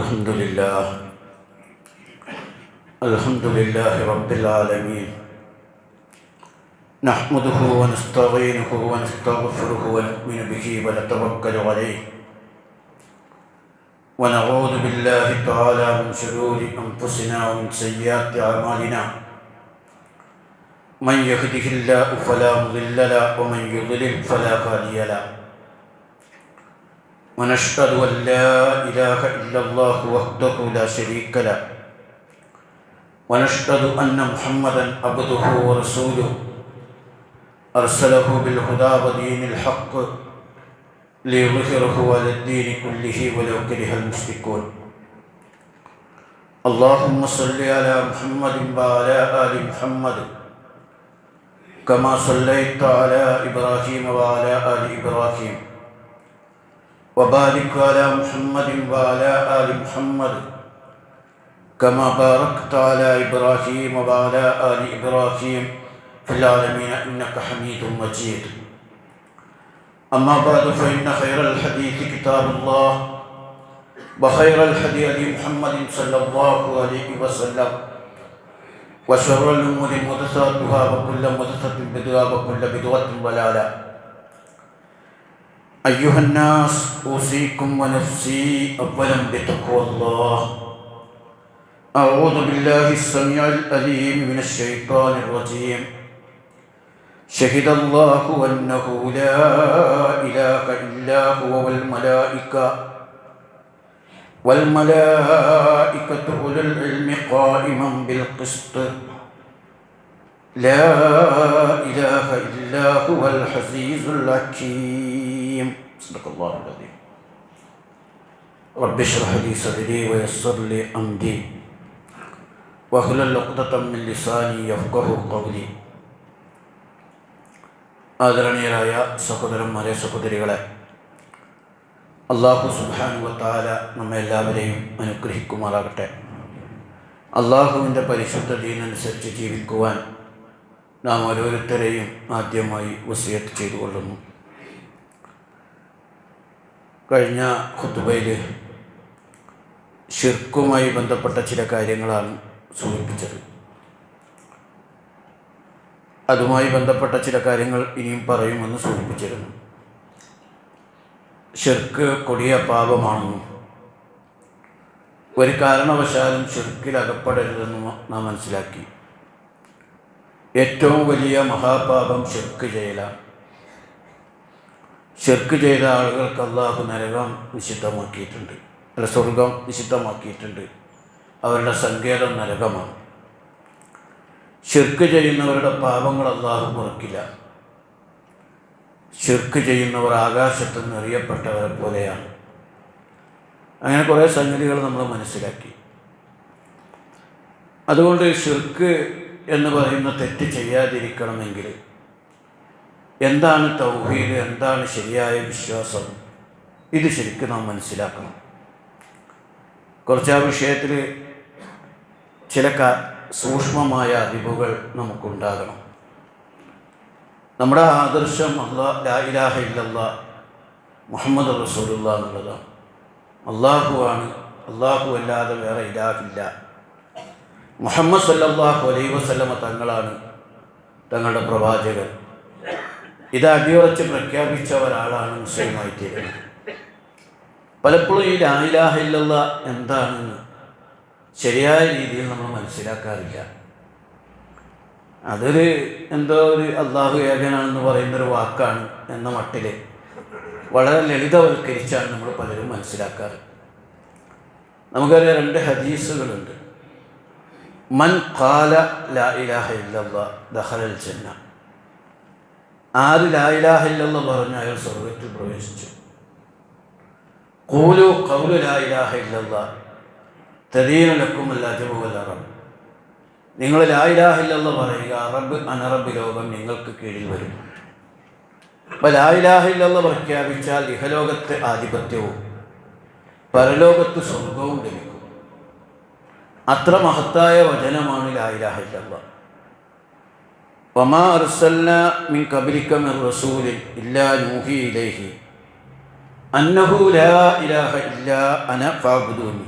الحمد لله رب العالمين، نحمده ونستعينه ونستغفره ونؤمن به ونتوكل عليه، ونعوذ بالله تعالى من شرور أنفسنا ومن سيئات أعمالنا، من يهده الله فلا مضل له ومن يضلل فلا هادي له، ونشهد أن لا إله إلا الله وحده لا شريك له، ونشهد أن محمدا عبده ورسوله أرسله بالهدى ودين الحق ليظهره على الدين كله ولو كره المشركون. اللهم صل على محمد وعلى آل محمد كما صليت على إبراهيم وعلى آل إبراهيم، وبارك على محمد وعلى آل محمد كما باركت على إبراهيم وعلى آل إبراهيم في العالمين إنك حميد مجيد. أما بعد فإن خير الحديث كتاب الله، وخير الهدي هدي محمد صلى الله عليه وسلم، وشر الأمور محدثاتها وكل محدثة بدعة وكل بدعة ضلالة. أيها الناس، أوصيكم ونفسي أولا بتقوى الله. أعوذ بالله السميع العليم من الشيطان الرجيم. شهد الله أنه لا إله إلا هو والملائكة أولو العلم قائما بالقسط، لا إله إلا هو العزيز الحكيم. صدق الله العظيم. رب اشرح لي صدري ويسر لي أمري واحلل عقدة من لساني يفقهوا قولي. ആദരണീയരായ സഹോദരന്മാരെ, സഹോദരികളെ, അല്ലാഹു സുബ്ഹാനഹു വ തആല നമ്മെല്ലാവരെയും അനുഗ്രഹിക്കുമാറാകട്ടെ. അല്ലാഹുവിൻ്റെ പരിശുദ്ധ ദീനനുസരിച്ച് ജീവിക്കുവാൻ നാം ഓരോരുത്തരെയും ആദ്യമായി വസിയത്ത് ചെയ്തുകൊള്ളുന്നു. കഴിഞ്ഞ ഖുതുബയിൽ ശിർക്കുമായി ബന്ധപ്പെട്ട ചില കാര്യങ്ങളാണ് സൂചിപ്പിച്ചത്. അതുമായി ബന്ധപ്പെട്ട ചില കാര്യങ്ങൾ ഇനിയും പറയുമെന്ന് സൂചിപ്പിച്ചിരുന്നു. ശിർക്ക് കൊടിയ പാപമാണെന്നും ഒരു കാരണവശാലും ശിർക്കിൽ അകപ്പെടരുതെന്നും നാം മനസ്സിലാക്കി. ഏറ്റവും വലിയ മഹാപാപം ശിർക്ക് ചെയ്യലാണ്. ശിർക്ക് ചെയ്ത ആളുകൾക്ക് അല്ലാഹു നരകം നിഷിദ്ധമാക്കിയിട്ടുണ്ട്, അല്ല സ്വർഗം നിഷിദ്ധമാക്കിയിട്ടുണ്ട്. അവരുടെ സങ്കേതം നരകമാണ്. ശിർക്ക് ചെയ്യുന്നവരുടെ പാപങ്ങൾ അല്ലാഹു പൊറുക്കില്ല. ശിർക്ക് ചെയ്യുന്നവർ ആകാശത്ത് നിന്ന് എറിയപ്പെട്ടവരെ പോലെയാണ്. അങ്ങനെ കുറേ സംഗതികൾ നമ്മൾ മനസ്സിലാക്കി. അതുകൊണ്ട് ശിർക്ക് എന്ന് പറയുന്ന തെറ്റ് ചെയ്യാതിരിക്കണമെങ്കിൽ എന്താണ് തൗഹീദ്, എന്താണ് ശരിയായ വിശ്വാസം, ഇത് ശരിക്കും നാം മനസ്സിലാക്കണം. കുറച്ച് ആ വിഷയത്തിൽ ചില സൂക്ഷ്മമായ അറിവുകൾ നമുക്കുണ്ടാകണം. നമ്മുടെ ആദർശം ലാ ഇലാഹ ഇല്ലല്ലാഹ് മുഹമ്മദ് റസൂലുള്ളാഹ് എന്നുള്ളതാണ്. അല്ലാഹുവാണ്, അല്ലാഹു അല്ലാതെ വേറെ ഇലാഹില്ല. മുഹമ്മദ് സല്ലല്ലാഹു അലൈഹി വസല്ലമ തങ്ങളാണ് തങ്ങളുടെ പ്രവാചകൻ. ഇത് അടിയുറച്ച് പ്രഖ്യാപിച്ച ഒരാളാണ് മുസ്ലിമായി തീരുന്നത്. പലപ്പോഴും ഈ ലാ ഇലാഹ ഇല്ലല്ലാഹ് എന്താണെന്ന് ശരിയായ രീതിയിൽ നമ്മൾ മനസ്സിലാക്കാറില്ല. അതൊരു എന്തോ ഒരു അല്ലാഹു ഏകനാണെന്ന് പറയുന്നൊരു വാക്കാണ് എന്ന മട്ടിൽ വളരെ ലളിതവൽക്കരിച്ചാണ് നമ്മൾ പലരും മനസ്സിലാക്കാറ്. നമുക്കറിയാം, 2 ഹദീസുകളുണ്ട്. മൻ ഖാല ലാ ഇലാഹ ഇല്ലല്ലാഹ് ദഖലൽ ജന്ന. ആര് ലാ ഇലാഹ ഇല്ലല്ലാഹ് പറഞ്ഞു അയാൾ സ്വർഗ്ഗത്തിൽ പ്രവേശിച്ചു. ഖൂലു ഖൗലു ലാ ഇലാഹ ഇല്ലല്ലാഹ് തദീനു ലക്കും അൽ അജ്റു വൽ അറബ്. നിങ്ങൾ ലാ ഇലാഹ ഇല്ലല്ലാഹ് പറയുക, റബ്ബ് അനറബ് ലോകം നിങ്ങൾക്ക് കീഴിൽ വരും. അപ്പോൾ ലാ ഇലാഹ ഇല്ലല്ലാഹ് പ്രഖ്യാപിച്ചാൽ ഇഹലോകത്തെ ആധിപത്യവും പരലോകത്ത് സ്വർഗവും ലഭിക്കും. അത്ര മഹത്തായ വചനമാണ് ലാ ഇലാഹ ഇല്ലല്ലാഹ്. വമാ അർസൽനാ മിൻ ഖബ്ലിക മിർ റസൂലിൻ ഇല്ലാ നൂഹി ഇലൈഹി അന്നഹു ലാ ഇലാഹ ഇല്ലാ അന ഫഅബ്ദൂനി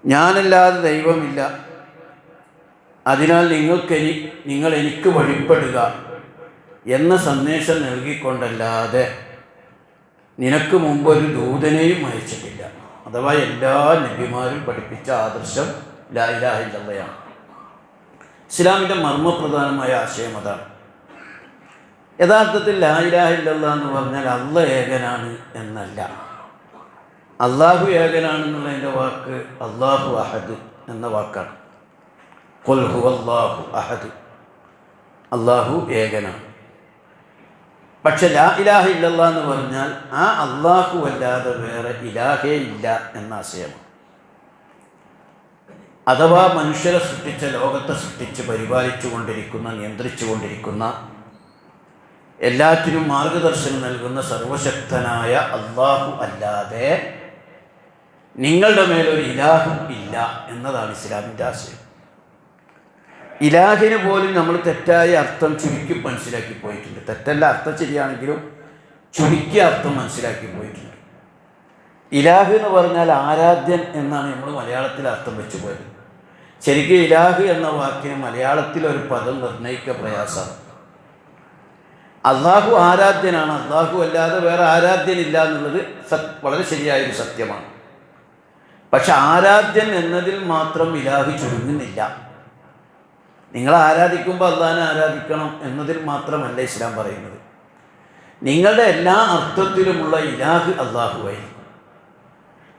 ഞാനല്ലാതെ ദൈവമില്ല, അതിനാൽ നിങ്ങൾ എനിക്ക് വഴിപ്പെടുക എന്ന സന്ദേശം നൽകിക്കൊണ്ടല്ലാതെ നിനക്ക് മുമ്പൊരു ദൂതനെയും അയച്ചിട്ടില്ല. അഥവാ എല്ലാ നബിമാരും പഠിപ്പിച്ച ആദർശം ലാ ഇലാഹ ഇല്ലല്ലാഹയാണ്. ഇസ്ലാമിൻ്റെ മർമ്മപ്രധാനമായ ആശയം അതാണ്. യഥാർത്ഥത്തിൽ ലാ ഇലാഹ ഇല്ലല്ലാഹ് എന്ന് പറഞ്ഞാൽ അല്ലാഹ് ഏകനാണ് എന്നല്ല. അള്ളാഹു ഏകനാണെന്നുള്ളതിൻ്റെ വാക്ക് അല്ലാഹു അഹദ് എന്ന വാക്കാണ്. ഖുൽ ഹുവല്ലാഹു അഹദ്, അള്ളാഹു ഏകനാണ്. പക്ഷെ ലാ ഇലാഹ ഇല്ലല്ലാഹ് എന്ന് പറഞ്ഞാൽ ആ അള്ളാഹു അല്ലാതെ വേറെ ഇലാഹേ ഇല്ല എന്ന ആശയമാണ്. അഥവാ മനുഷ്യരെ സൃഷ്ടിച്ച, ലോകത്തെ സൃഷ്ടിച്ച് പരിപാലിച്ചു കൊണ്ടിരിക്കുന്ന, നിയന്ത്രിച്ചു കൊണ്ടിരിക്കുന്ന, എല്ലാറ്റിനും മാർഗദർശനം നൽകുന്ന സർവശക്തനായ അള്ളാഹു അല്ലാതെ നിങ്ങളുടെ മേലൊരു ഇലാഹും ഇല്ല എന്നതാണ് ഇസ്ലാമിൻ്റെ ആശയം. ഇലാഹിന് പോലും നമ്മൾ തെറ്റായ അർത്ഥം ചുരുക്കി മനസ്സിലാക്കി പോയിട്ടുണ്ട്. തെറ്റല്ല, അർത്ഥം ശരിയാണെങ്കിലും ചുരുക്കിയ അർത്ഥം മനസ്സിലാക്കി പോയിട്ടുണ്ട്. ഇലാഹ് എന്ന് പറഞ്ഞാൽ ആരാധ്യൻ എന്നാണ് നമ്മൾ മലയാളത്തിൽ അർത്ഥം വെച്ച് പോയത്. ശരിക്കും ഇലാഹ് എന്ന വാക്കിന് മലയാളത്തിൽ ഒരു പദം നിർണ്ണയിക്കുക പ്രയാസമാണ്. അള്ളാഹു ആരാധ്യനാണ്, അള്ളാഹു അല്ലാതെ വേറെ ആരാധ്യനില്ല എന്നുള്ളത് വളരെ ശരിയായൊരു സത്യമാണ്. പക്ഷെ ആരാധ്യൻ എന്നതിൽ മാത്രം ഇലാഹ് ചുരുങ്ങുന്നില്ല. നിങ്ങൾ ആരാധിക്കുമ്പോൾ അള്ളാഹിനെ ആരാധിക്കണം എന്നതിൽ മാത്രമല്ല ഇസ്ലാം പറയുന്നത്. നിങ്ങളുടെ എല്ലാ അർത്ഥത്തിലുമുള്ള ഇലാഹ് അള്ളാഹുവായിരിക്കും.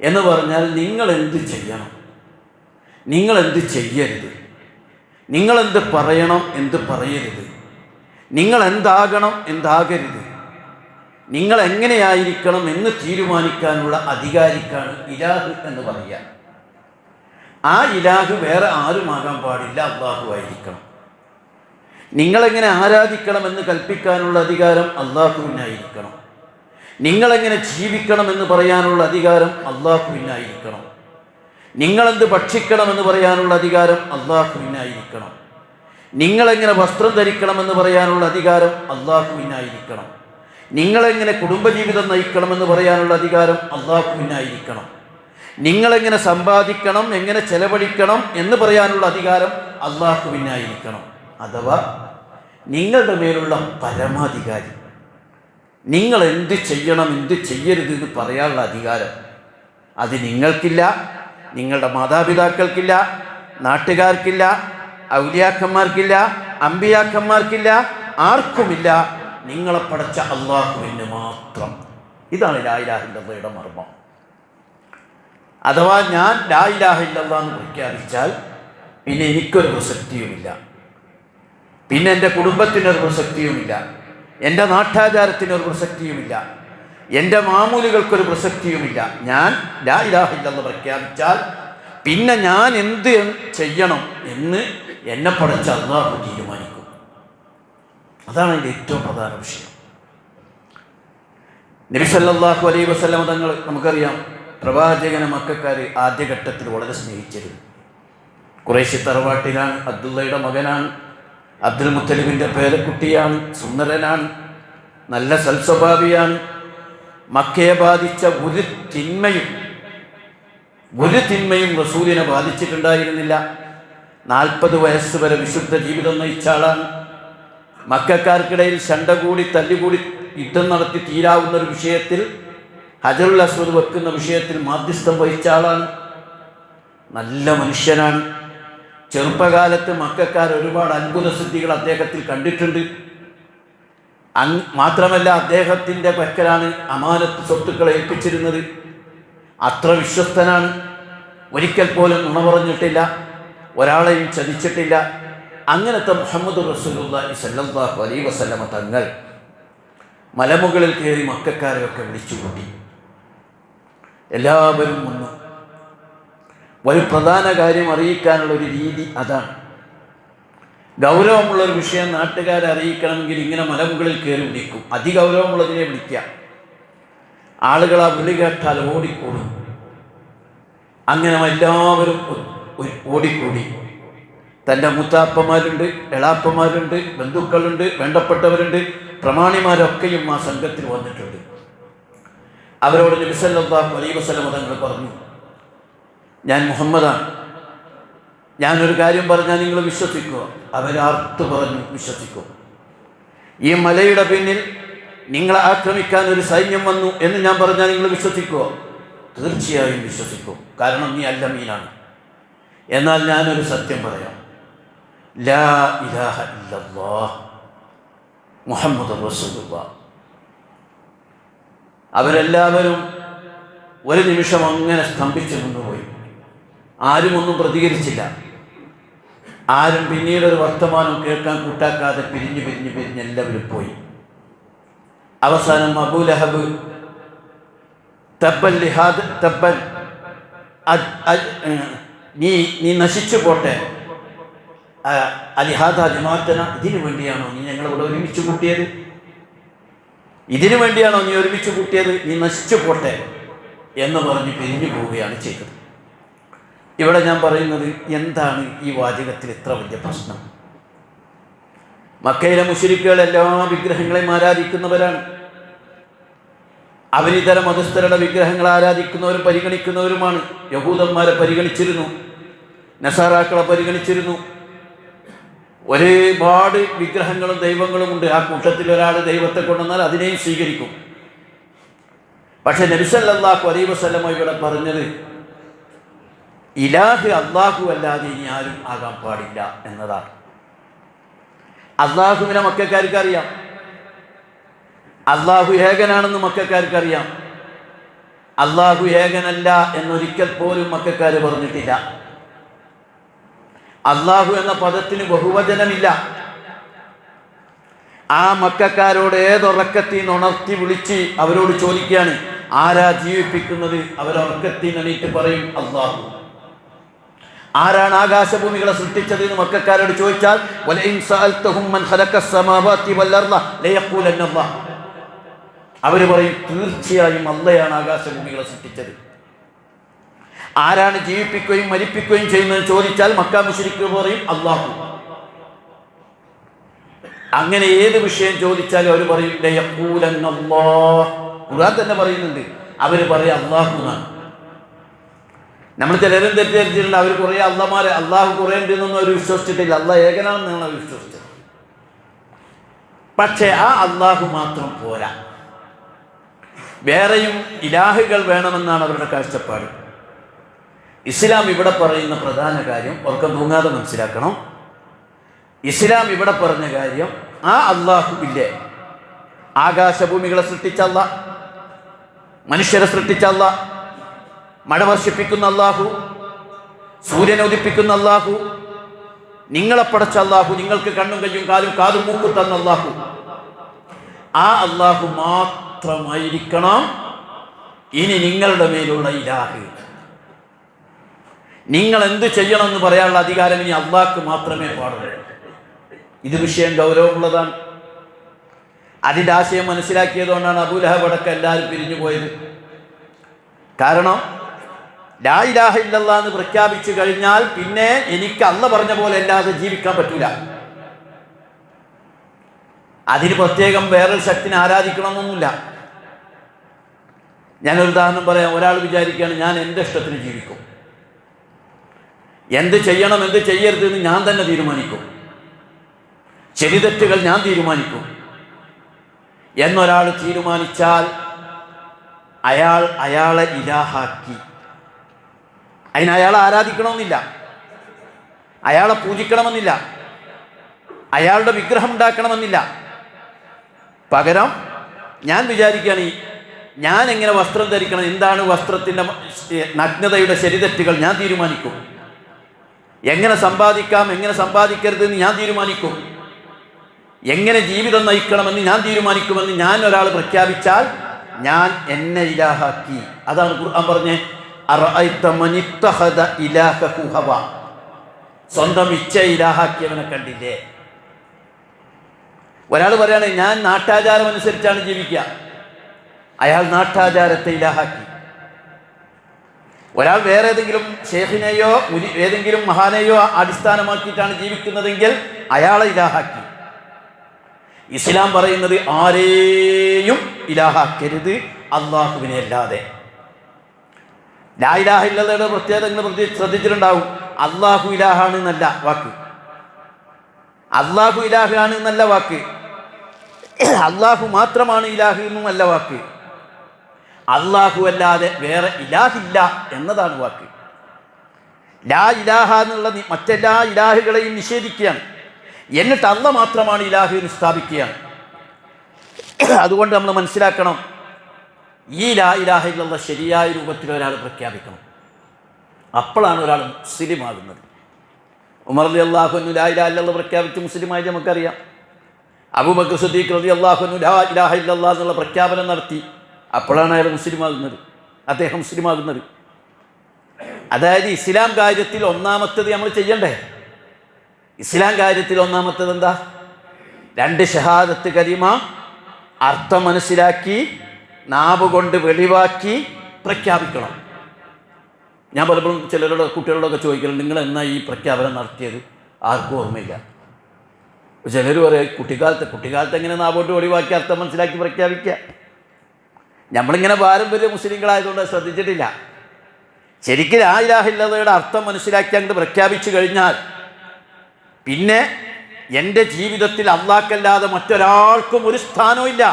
എന്ന് പറഞ്ഞാൽ നിങ്ങൾ എന്ത് ചെയ്യണം, നിങ്ങളെന്ത് ചെയ്യരുത്, നിങ്ങളെന്ത് പറയണം, എന്ത് പറയരുത്, നിങ്ങൾ എന്താകണം, എന്താകരുത്, നിങ്ങൾ എങ്ങനെയായിരിക്കണം എന്ന് തീരുമാനിക്കാനുള്ള അധികാരിക്കാണ് ഇലാഹ് എന്ന് പറയുക. ആ ഇലാഹ് വേറെ ആരുമാകാൻ പാടില്ല, അള്ളാഹു ആയിരിക്കണം. നിങ്ങളെങ്ങനെ ആരാധിക്കണമെന്ന് കൽപ്പിക്കാനുള്ള അധികാരം അള്ളാഹുവിനായിരിക്കണം. നിങ്ങളെങ്ങനെ ജീവിക്കണമെന്ന് പറയാനുള്ള അധികാരം അള്ളാഹുവിനായിരിക്കണം. നിങ്ങളെന്ത് ഭക്ഷിക്കണമെന്ന് പറയാനുള്ള അധികാരം അള്ളാഹുവിനായിരിക്കണം. നിങ്ങളെങ്ങനെ വസ്ത്രം ധരിക്കണമെന്ന് പറയാനുള്ള അധികാരം അള്ളാഹുവിനായിരിക്കണം. നിങ്ങളെങ്ങനെ കുടുംബജീവിതം നയിക്കണമെന്ന് പറയാനുള്ള അധികാരം അള്ളാഹുവിനായിരിക്കണം. നിങ്ങളെങ്ങനെ സമ്പാദിക്കണം, എങ്ങനെ ചെലവഴിക്കണം എന്ന് പറയാനുള്ള അധികാരം അള്ളാഹുവിനായിരിക്കണം. അഥവാ നിങ്ങളുടെ മേലുള്ള പരമാധികാരി, നിങ്ങൾ എന്ത് ചെയ്യണം, എന്ത് ചെയ്യരുത് എന്ന് പറയാനുള്ള അധികാരം അത് നിങ്ങൾക്കില്ല, നിങ്ങളുടെ മാതാപിതാക്കൾക്കില്ല, നാട്ടുകാർക്കില്ല, ഔലിയാക്കന്മാർക്കില്ല, അമ്പിയാക്കന്മാർക്കില്ല, ആർക്കുമില്ല. നിങ്ങളെ പടച്ച അള്ളാഹുവിന് മാത്രം. ഇതാണ് ലാ ഇലാഹ ഇല്ലല്ലാഹയുടെ മർമ്മം. അഥവാ ഞാൻ ലാ ഇലാഹ ഇല്ലല്ലാഹ് എന്ന് പ്രഖ്യാപിച്ചാൽ പിന്നെ എനിക്കൊരു പ്രസക്തിയുമില്ല, പിന്നെ എൻ്റെ കുടുംബത്തിനൊരു പ്രസക്തിയുമില്ല, എൻ്റെ നാട്ടാചാരത്തിനൊരു പ്രസക്തിയുമില്ല, എൻ്റെ മാമൂലുകൾക്കൊരു പ്രസക്തിയുമില്ല. ഞാൻ ലാ ഇലാഹ ഇല്ലല്ലാഹ് പ്രഖ്യാപിച്ചാൽ പിന്നെ ഞാൻ എന്ത് ചെയ്യണം എന്ന് എന്നെ പടച്ച അല്ലാഹു തീരുമാനിക്കും. അതാണ് അതിൻ്റെ ഏറ്റവും പ്രധാന വിഷയം. നബി സല്ലല്ലാഹു അലൈഹി വസല്ലം തങ്ങൾ, നമുക്കറിയാം, പ്രവാചകനെ മക്കക്കാർ ആദ്യഘട്ടത്തിൽ വളരെ സ്നേഹിച്ചിരുന്നു. ഖുറൈശി തറവാട്ടിലാണ്, അബ്ദുള്ളയുടെ മകനാണ്, അബ്ദുൽ മുത്തലിബിൻ്റെ പേരക്കുട്ടിയാണ്, സുന്ദരനാണ്, നല്ല സൽസ്വഭാവിയാണ്. മക്കയെ ബാധിച്ച ഒരു തിന്മയും റസൂലിനെ ബാധിച്ചിട്ടുണ്ടായിരുന്നില്ല. 40 വയസ്സ് വരെ വിശുദ്ധ ജീവിതം നയിച്ച ആളാണ്. മക്കക്കാർക്കിടയിൽ ശണ്ട കൂടി തല്ലുകൂടി യുദ്ധം നടത്തി തീരാവുന്ന ഒരു വിഷയത്തിൽ, ഹജറുൽ അസ്വദ് വെക്കുന്ന വിഷയത്തിൽ മാധ്യസ്ഥം വഹിച്ച ആളാണ്. നല്ല മനുഷ്യനാണ്. ചെറുപ്പകാലത്ത് മക്കക്കാർ ഒരുപാട് അത്ഭുത സിദ്ധികൾ അദ്ദേഹത്തിൽ കണ്ടിട്ടുണ്ട്. മാത്രമല്ല, അദ്ദേഹത്തിൻ്റെ പക്കലാണ് അമാനത്ത് സ്വത്തുക്കളെ ഏൽപ്പിച്ചിരുന്നത്. അത്ര വിശ്വസ്തനാണ്. ഒരിക്കൽ പോലും നുണ പറഞ്ഞിട്ടില്ല, ഒരാളെയും ചതിച്ചിട്ടില്ല. അങ്ങനത്തെ മുഹമ്മദ് റസൂലുള്ളാഹി സ്വല്ലല്ലാഹു അലൈഹി വസല്ലമ തങ്ങൾ മലമുകളിൽ കയറി മക്കക്കാരെയൊക്കെ വിളിച്ചുകൂട്ടി. എല്ലാവരും വന്നു. ഒരു പ്രധാന കാര്യം അറിയിക്കാനുള്ള ഒരു രീതി അതാണ്. ഗൗരവമുള്ളൊരു വിഷയം നാട്ടുകാരെ അറിയിക്കണമെങ്കിൽ ഇങ്ങനെ മലമുകളിൽ കയറി വിളിക്കും. അതിഗൗരവമുള്ളതിനെ വിളിക്കുക. ആളുകൾ ആ വിളി കേട്ടാൽ ഓടിക്കൂടും. അങ്ങനെ എല്ലാവരും ഓടിക്കൂടി. തൻ്റെ മുത്താപ്പന്മാരുണ്ട്, എളാപ്പന്മാരുണ്ട്, ബന്ധുക്കളുണ്ട്, വേണ്ടപ്പെട്ടവരുണ്ട്, പ്രമാണിമാരൊക്കെയും ആ സംഘത്തിൽ വന്നിട്ടുണ്ട്. അവരോട് നബി സല്ലല്ലാഹു അലൈഹി വസല്ലം തങ്ങൾ പറഞ്ഞു, ഞാൻ മുഹമ്മദാണ്, ഞാനൊരു കാര്യം പറഞ്ഞാൽ നിങ്ങൾ വിശ്വസിക്കുക. അവരർത്ത് പറഞ്ഞു വിശ്വസിക്കും. ഈ മലയുടെ പിന്നിൽ നിങ്ങളെ ആക്രമിക്കാൻ ഒരു സൈന്യം വന്നു എന്ന് ഞാൻ പറഞ്ഞാൽ നിങ്ങൾ വിശ്വസിക്കുക? തീർച്ചയായും വിശ്വസിക്കും, കാരണം നീ അല്ല മീനാണ്. എന്നാൽ ഞാനൊരു സത്യം പറയാം, ലാ ഇലാഹ ഇല്ലല്ലാഹ് മുഹമ്മദുർ റസൂലുള്ളാഹ്. അവരെല്ലാവരും ഒരു നിമിഷം അങ്ങനെ സ്തംഭിച്ചു നിന്നുപോയി. ആരും ഒന്നും പ്രതികരിച്ചില്ല. ആരും പിന്നീടൊരു വർത്തമാനം കേൾക്കാൻ കൂട്ടാക്കാതെ പിരിഞ്ഞ് എല്ലാവരും പോയി. അവസാനം അബൂലഹബ് തബ്ബൻ ലിഹാദ് തബ്ബൻ, നീ നശിച്ചു പോട്ടെ, അലിഹാദ ജമാഅത്തന, ഇതിനു വേണ്ടിയാണോ നീ ഞങ്ങളിവിടെ ഒരുമിച്ച് കൂട്ടിയത്? ഇതിനു വേണ്ടിയാണോ നീ ഒരുമിച്ച് കൂട്ടിയത്? നീ നശിച്ചു പോട്ടെ എന്ന് പറഞ്ഞ് പിരിഞ്ഞു പോവുകയാണ് ചെയ്തത്. ഇവിടെ ഞാൻ പറയുന്നത്, എന്താണ് ഈ വാചകത്തിൽ ഇത്ര വലിയ പ്രശ്നം? മക്കയിലെ മുശ്രിക്കുകൾ എല്ലാ വിഗ്രഹങ്ങളെയും ആരാധിക്കുന്നവരാണ്. അവരിതര മതസ്ഥരുടെ വിഗ്രഹങ്ങൾ ആരാധിക്കുന്നവരും പരിഗണിക്കുന്നവരുമാണ്. യഹൂദന്മാരെ പരിഗണിച്ചിരുന്നു, നസാറാക്കളെ പരിഗണിച്ചിരുന്നു. ഒരുപാട് വിഗ്രഹങ്ങളും ദൈവങ്ങളും ഉണ്ട്. ആ കൂട്ടത്തിൽ ഒരാൾ ദൈവത്തെ കൊണ്ടുവന്നാൽ അതിനെയും സ്വീകരിക്കും. പക്ഷെ നബി സല്ലല്ലാഹു അലൈഹി വസല്ലം ഇവിടെ പറഞ്ഞത്, ഇലാഹ് അല്ലാഹു അല്ലാതെ ഇനി ആരും ആകാൻ പാടില്ല എന്നതാണ്. അല്ലാഹുവിനെ മക്കക്കാർക്ക് അറിയാം, അല്ലാഹു ഏകനാണെന്ന് മക്കക്കാർക്ക് അറിയാം. അല്ലാഹു ഏകനല്ല എന്നൊരിക്കൽ പോലും മക്കക്കാർ പറഞ്ഞിട്ടില്ല. അല്ലാഹു എന്ന പദത്തിന് ബഹുവചനമില്ല. ആ മക്കക്കാരോട് ഏതൊറക്കത്തിൽ നിന്ന് ഉണർത്തി വിളിച്ച് അവരോട് ചോദിക്കുകയാണ്, ആരാ ജീവിപ്പിക്കുന്നത്? അവരുറക്കത്തിൽ എണീറ്റ് പറയും അല്ലാഹു. ആരാണ് ആകാശഭൂമികളെ സൃഷ്ടിച്ചത് എന്ന് മക്കക്കാരോട് ചോദിച്ചാൽ, വലഇൻ സഅൽതഹും മൻ ഖലഖസ് സമാവാതി വൽ അർള ലയഖൂലന്ന അല്ലാഹ്. അവർ പറയും തീർച്ചയായും അല്ലാഹയാണ് ആകാശഭൂമികളെ സൃഷ്ടിച്ചത്. ആരാണ് ജീവിപ്പിക്കുകയും മരിപ്പിക്കുകയും ചെയ്യുന്നത് ചോദിച്ചാൽ മക്ക മുശ്രിക്കുകൾ പറയും അല്ലാഹു. അങ്ങനെ ഏത് വിഷയം ചോദിച്ചാലും അവർ പറയും ലയഖൂലന്ന അല്ലാഹ്. ഖുർആൻ തന്നെ പറയുന്നുണ്ട്, അവർ പറയും അല്ലാഹു എന്നാണ്. നമ്മൾ ചിലരും തെറ്റിദ്ധരിച്ചിട്ടുണ്ട്, അവർ കുറേ അള്ളമാരെ, അള്ളാഹു കുറേ ഉണ്ടെന്നൊന്നും അവർ വിശ്വസിച്ചിട്ടില്ല. അള്ളാഹ് ഏകനാണെന്നാണ് അവർ വിശ്വസിച്ചത്. പക്ഷേ ആ അള്ളാഹു മാത്രം പോരാ, വേറെയും ഇലാഹുകൾ വേണമെന്നാണ് അവരുടെ കാഴ്ചപ്പാട്. ഇസ്ലാം ഇവിടെ പറയുന്ന പ്രധാന കാര്യം ഉറക്കം തൂങ്ങാതെ മനസ്സിലാക്കണം. ഇസ്ലാം ഇവിടെ പറഞ്ഞ കാര്യം, ആ അള്ളാഹു ഇല്ലേ, ആകാശഭൂമികളെ സൃഷ്ടിച്ച അല്ലാഹ്, മനുഷ്യരെ സൃഷ്ടിച്ച അല്ലാഹ്, മഴ വർഷിപ്പിക്കുന്ന അല്ലാഹു, സൂര്യനെ ഉദിപ്പിക്കുന്ന അല്ലാഹു, നിങ്ങളെ പടച്ച അല്ലാഹു, നിങ്ങൾക്ക് കണ്ണും കയ്യും കാലും കാതും മൂക്കും തന്ന അല്ലാഹു, ആ അല്ലാഹു മാത്രമായിരിക്കണം ഇനി നിങ്ങളുടെ മേലുള്ള ഇലാഹ്. നിങ്ങൾ എന്ത് ചെയ്യണമെന്ന് പറയാനുള്ള അധികാരം ഇനി അല്ലാഹ്ക്ക് മാത്രമേ പാടുള്ളൂ. ഇത് വിഷയം ഗൗരവമുള്ളതാണ്. അതിൻ്റെ ആശയം മനസ്സിലാക്കിയതുകൊണ്ടാണ് അബൂലഹബ് അടക്കം എല്ലാവരും പിരിഞ്ഞു പോയത്. കാരണം ലാ ഇലാഹ ഇല്ലല്ലാഹ് എന്ന് പ്രഖ്യാപിച്ചു കഴിഞ്ഞാൽ പിന്നെ എനിക്ക് അല്ല പറഞ്ഞ പോലെ അല്ലാതെ ജീവിക്കാൻ പറ്റൂല. അതിന് പ്രത്യേകം വേറൊരു ശക്തിനെ ആരാധിക്കണമെന്നൊന്നുമില്ല. ഞാനൊരു ഉദാഹരണം പറയാം. ഒരാൾ വിചാരിക്കുകയാണ്, ഞാൻ എൻ്റെ ഇഷ്ടത്തിന് ജീവിക്കും, എന്ത് ചെയ്യണം എന്ത് ചെയ്യരുത് എന്ന് ഞാൻ തന്നെ തീരുമാനിക്കും, ശരി തെറ്റുകൾ ഞാൻ തീരുമാനിക്കും എന്നൊരാൾ തീരുമാനിച്ചാൽ അയാളെ ഇലാഹാക്കി. അതിന് അയാളെ ആരാധിക്കണമെന്നില്ല, അയാളെ പൂജിക്കണമെന്നില്ല, അയാളുടെ വിഗ്രഹം ഉണ്ടാക്കണമെന്നില്ല. പകരം ഞാൻ വിചാരിക്കുകയാണ്, ഞാൻ എങ്ങനെ വസ്ത്രം ധരിക്കണം, എന്താണ് വസ്ത്രത്തിൻ്റെ നഗ്നതയുടെ ശരിതെറ്റുകൾ ഞാൻ തീരുമാനിക്കും, എങ്ങനെ സമ്പാദിക്കാം എങ്ങനെ സമ്പാദിക്കരുത് എന്ന് ഞാൻ തീരുമാനിക്കും, എങ്ങനെ ജീവിതം നയിക്കണമെന്ന് ഞാൻ തീരുമാനിക്കുമെന്ന് ഞാൻ ഒരാൾ പ്രഖ്യാപിച്ചാൽ ഞാൻ എന്നെ ഇലാഹാക്കി. അതാണ് ഖുർആൻ പറഞ്ഞേ, അറഅയ്ത മനിത്തഖദ ഇലാഹഹു ഹവ. സ്വന്തം ഇച്ഛ ഇലാഹാക്കിയവനെ കണ്ടില്ലേ? ഒരാൾ പറയാണ്, ഞാൻ നാട്ടാചാരം അനുസരിച്ചാണ് ജീവിക്കുക, അയാൾ നാട്ടാചാരത്തെ ഇലാഹാക്കി. ഒരാൾ വേറെ ഏതെങ്കിലും ഷേഖിനെയോ ഏതെങ്കിലും മഹാനെയോ അടിസ്ഥാനമാക്കിയിട്ടാണ് ജീവിക്കുന്നതെങ്കിൽ അയാളെ ഇലാഹാക്കി. ഇസ്ലാം പറയുന്നത് ആരെയും ഇലാഹാക്കരുത് അല്ലാഹുവിനെ അല്ലാതെ. ലാ ഇലാഹ ഇല്ലല്ലയുടെ പ്രത്യേകത നിങ്ങൾ ശ്രദ്ധിച്ചിട്ടുണ്ടാവും. അള്ളാഹു ഇലാഹാണ് എന്നല്ല വാക്ക്, അള്ളാഹു ഇലാഹാണ് എന്നല്ല വാക്ക്, അള്ളാഹു മാത്രമാണ് ഇലാഹ് എന്നുമല്ല വാക്ക്, അള്ളാഹു അല്ലാതെ വേറെ ഇലാഹില്ല എന്നതാണ് വാക്ക്. ലാ ഇലാഹ എന്നുള്ള മറ്റെല്ലാ ഇലാഹുകളെയും നിഷേധിക്കുകയാണ്, എന്നിട്ട് അള്ളാഹ് മാത്രമാണ് ഇലാഹ് എന്ന് സ്ഥാപിക്കുകയാണ്. അതുകൊണ്ട് നമ്മൾ മനസ്സിലാക്കണം, ഈ ലാ ഇലാഹ ഇല്ലല്ലാഹ് ശരിയായ രൂപത്തിൽ ഒരാൾ പ്രഖ്യാപിക്കണം, അപ്പോഴാണ് ഒരാൾ മുസ്ലിം ആകുന്നത്. ഉമർ റളിയല്ലാഹു അൻഹു ലാ ഇലാഹ ഇല്ലല്ലാഹ് പ്രഖ്യാപിച്ച് മുസ്ലിമായി നമുക്കറിയാം. അബൂബക്കർ സിദ്ദീഖ് റളിയല്ലാഹു അൻഹു ലാ ഇലാഹ ഇല്ലല്ലാഹ് എന്നുള്ള പ്രഖ്യാപനം നടത്തി, അപ്പോഴാണ് അയാൾ മുസ്ലിമാകുന്നത്, അദ്ദേഹം മുസ്ലിമാകുന്നത്. അതായത് ഇസ്ലാം കാര്യത്തിൽ ഒന്നാമത്തത് നമ്മൾ ചെയ്യണ്ടേ? ഇസ്ലാം കാര്യത്തിൽ ഒന്നാമത്തത് എന്താ? 2 ഷഹാദത്ത് കലിമ അർത്ഥം മനസ്സിലാക്കി നാവ് കൊണ്ട് വെളിവാക്കി പ്രഖ്യാപിക്കണം. ഞാൻ പലപ്പോഴും ചിലരോട് കുട്ടികളോടൊക്കെ ചോദിക്കലുണ്ട്, നിങ്ങൾ എന്നാ ഈ പ്രഖ്യാപനം നടത്തിയത്? ആർക്കും ഓർമ്മയില്ല. ചിലർ പറയും കുട്ടിക്കാലത്ത് എങ്ങനെ നാവോട്ട് വെളിവാക്കി അർത്ഥം മനസ്സിലാക്കി പ്രഖ്യാപിക്കുക? നമ്മളിങ്ങനെ പാരമ്പര്യ മുസ്ലിങ്ങളായതുകൊണ്ട് ശ്രദ്ധിച്ചിട്ടില്ല. ശരിക്കും ലാ ഇലാഹ ഇല്ലല്ലയുടെ അർത്ഥം മനസ്സിലാക്കി അങ്ങോട്ട് പ്രഖ്യാപിച്ചു കഴിഞ്ഞാൽ പിന്നെ എൻ്റെ ജീവിതത്തിൽ അല്ലാഹുവല്ലാതെ മറ്റൊരാൾക്കും ഒരു സ്ഥാനവും ഇല്ല.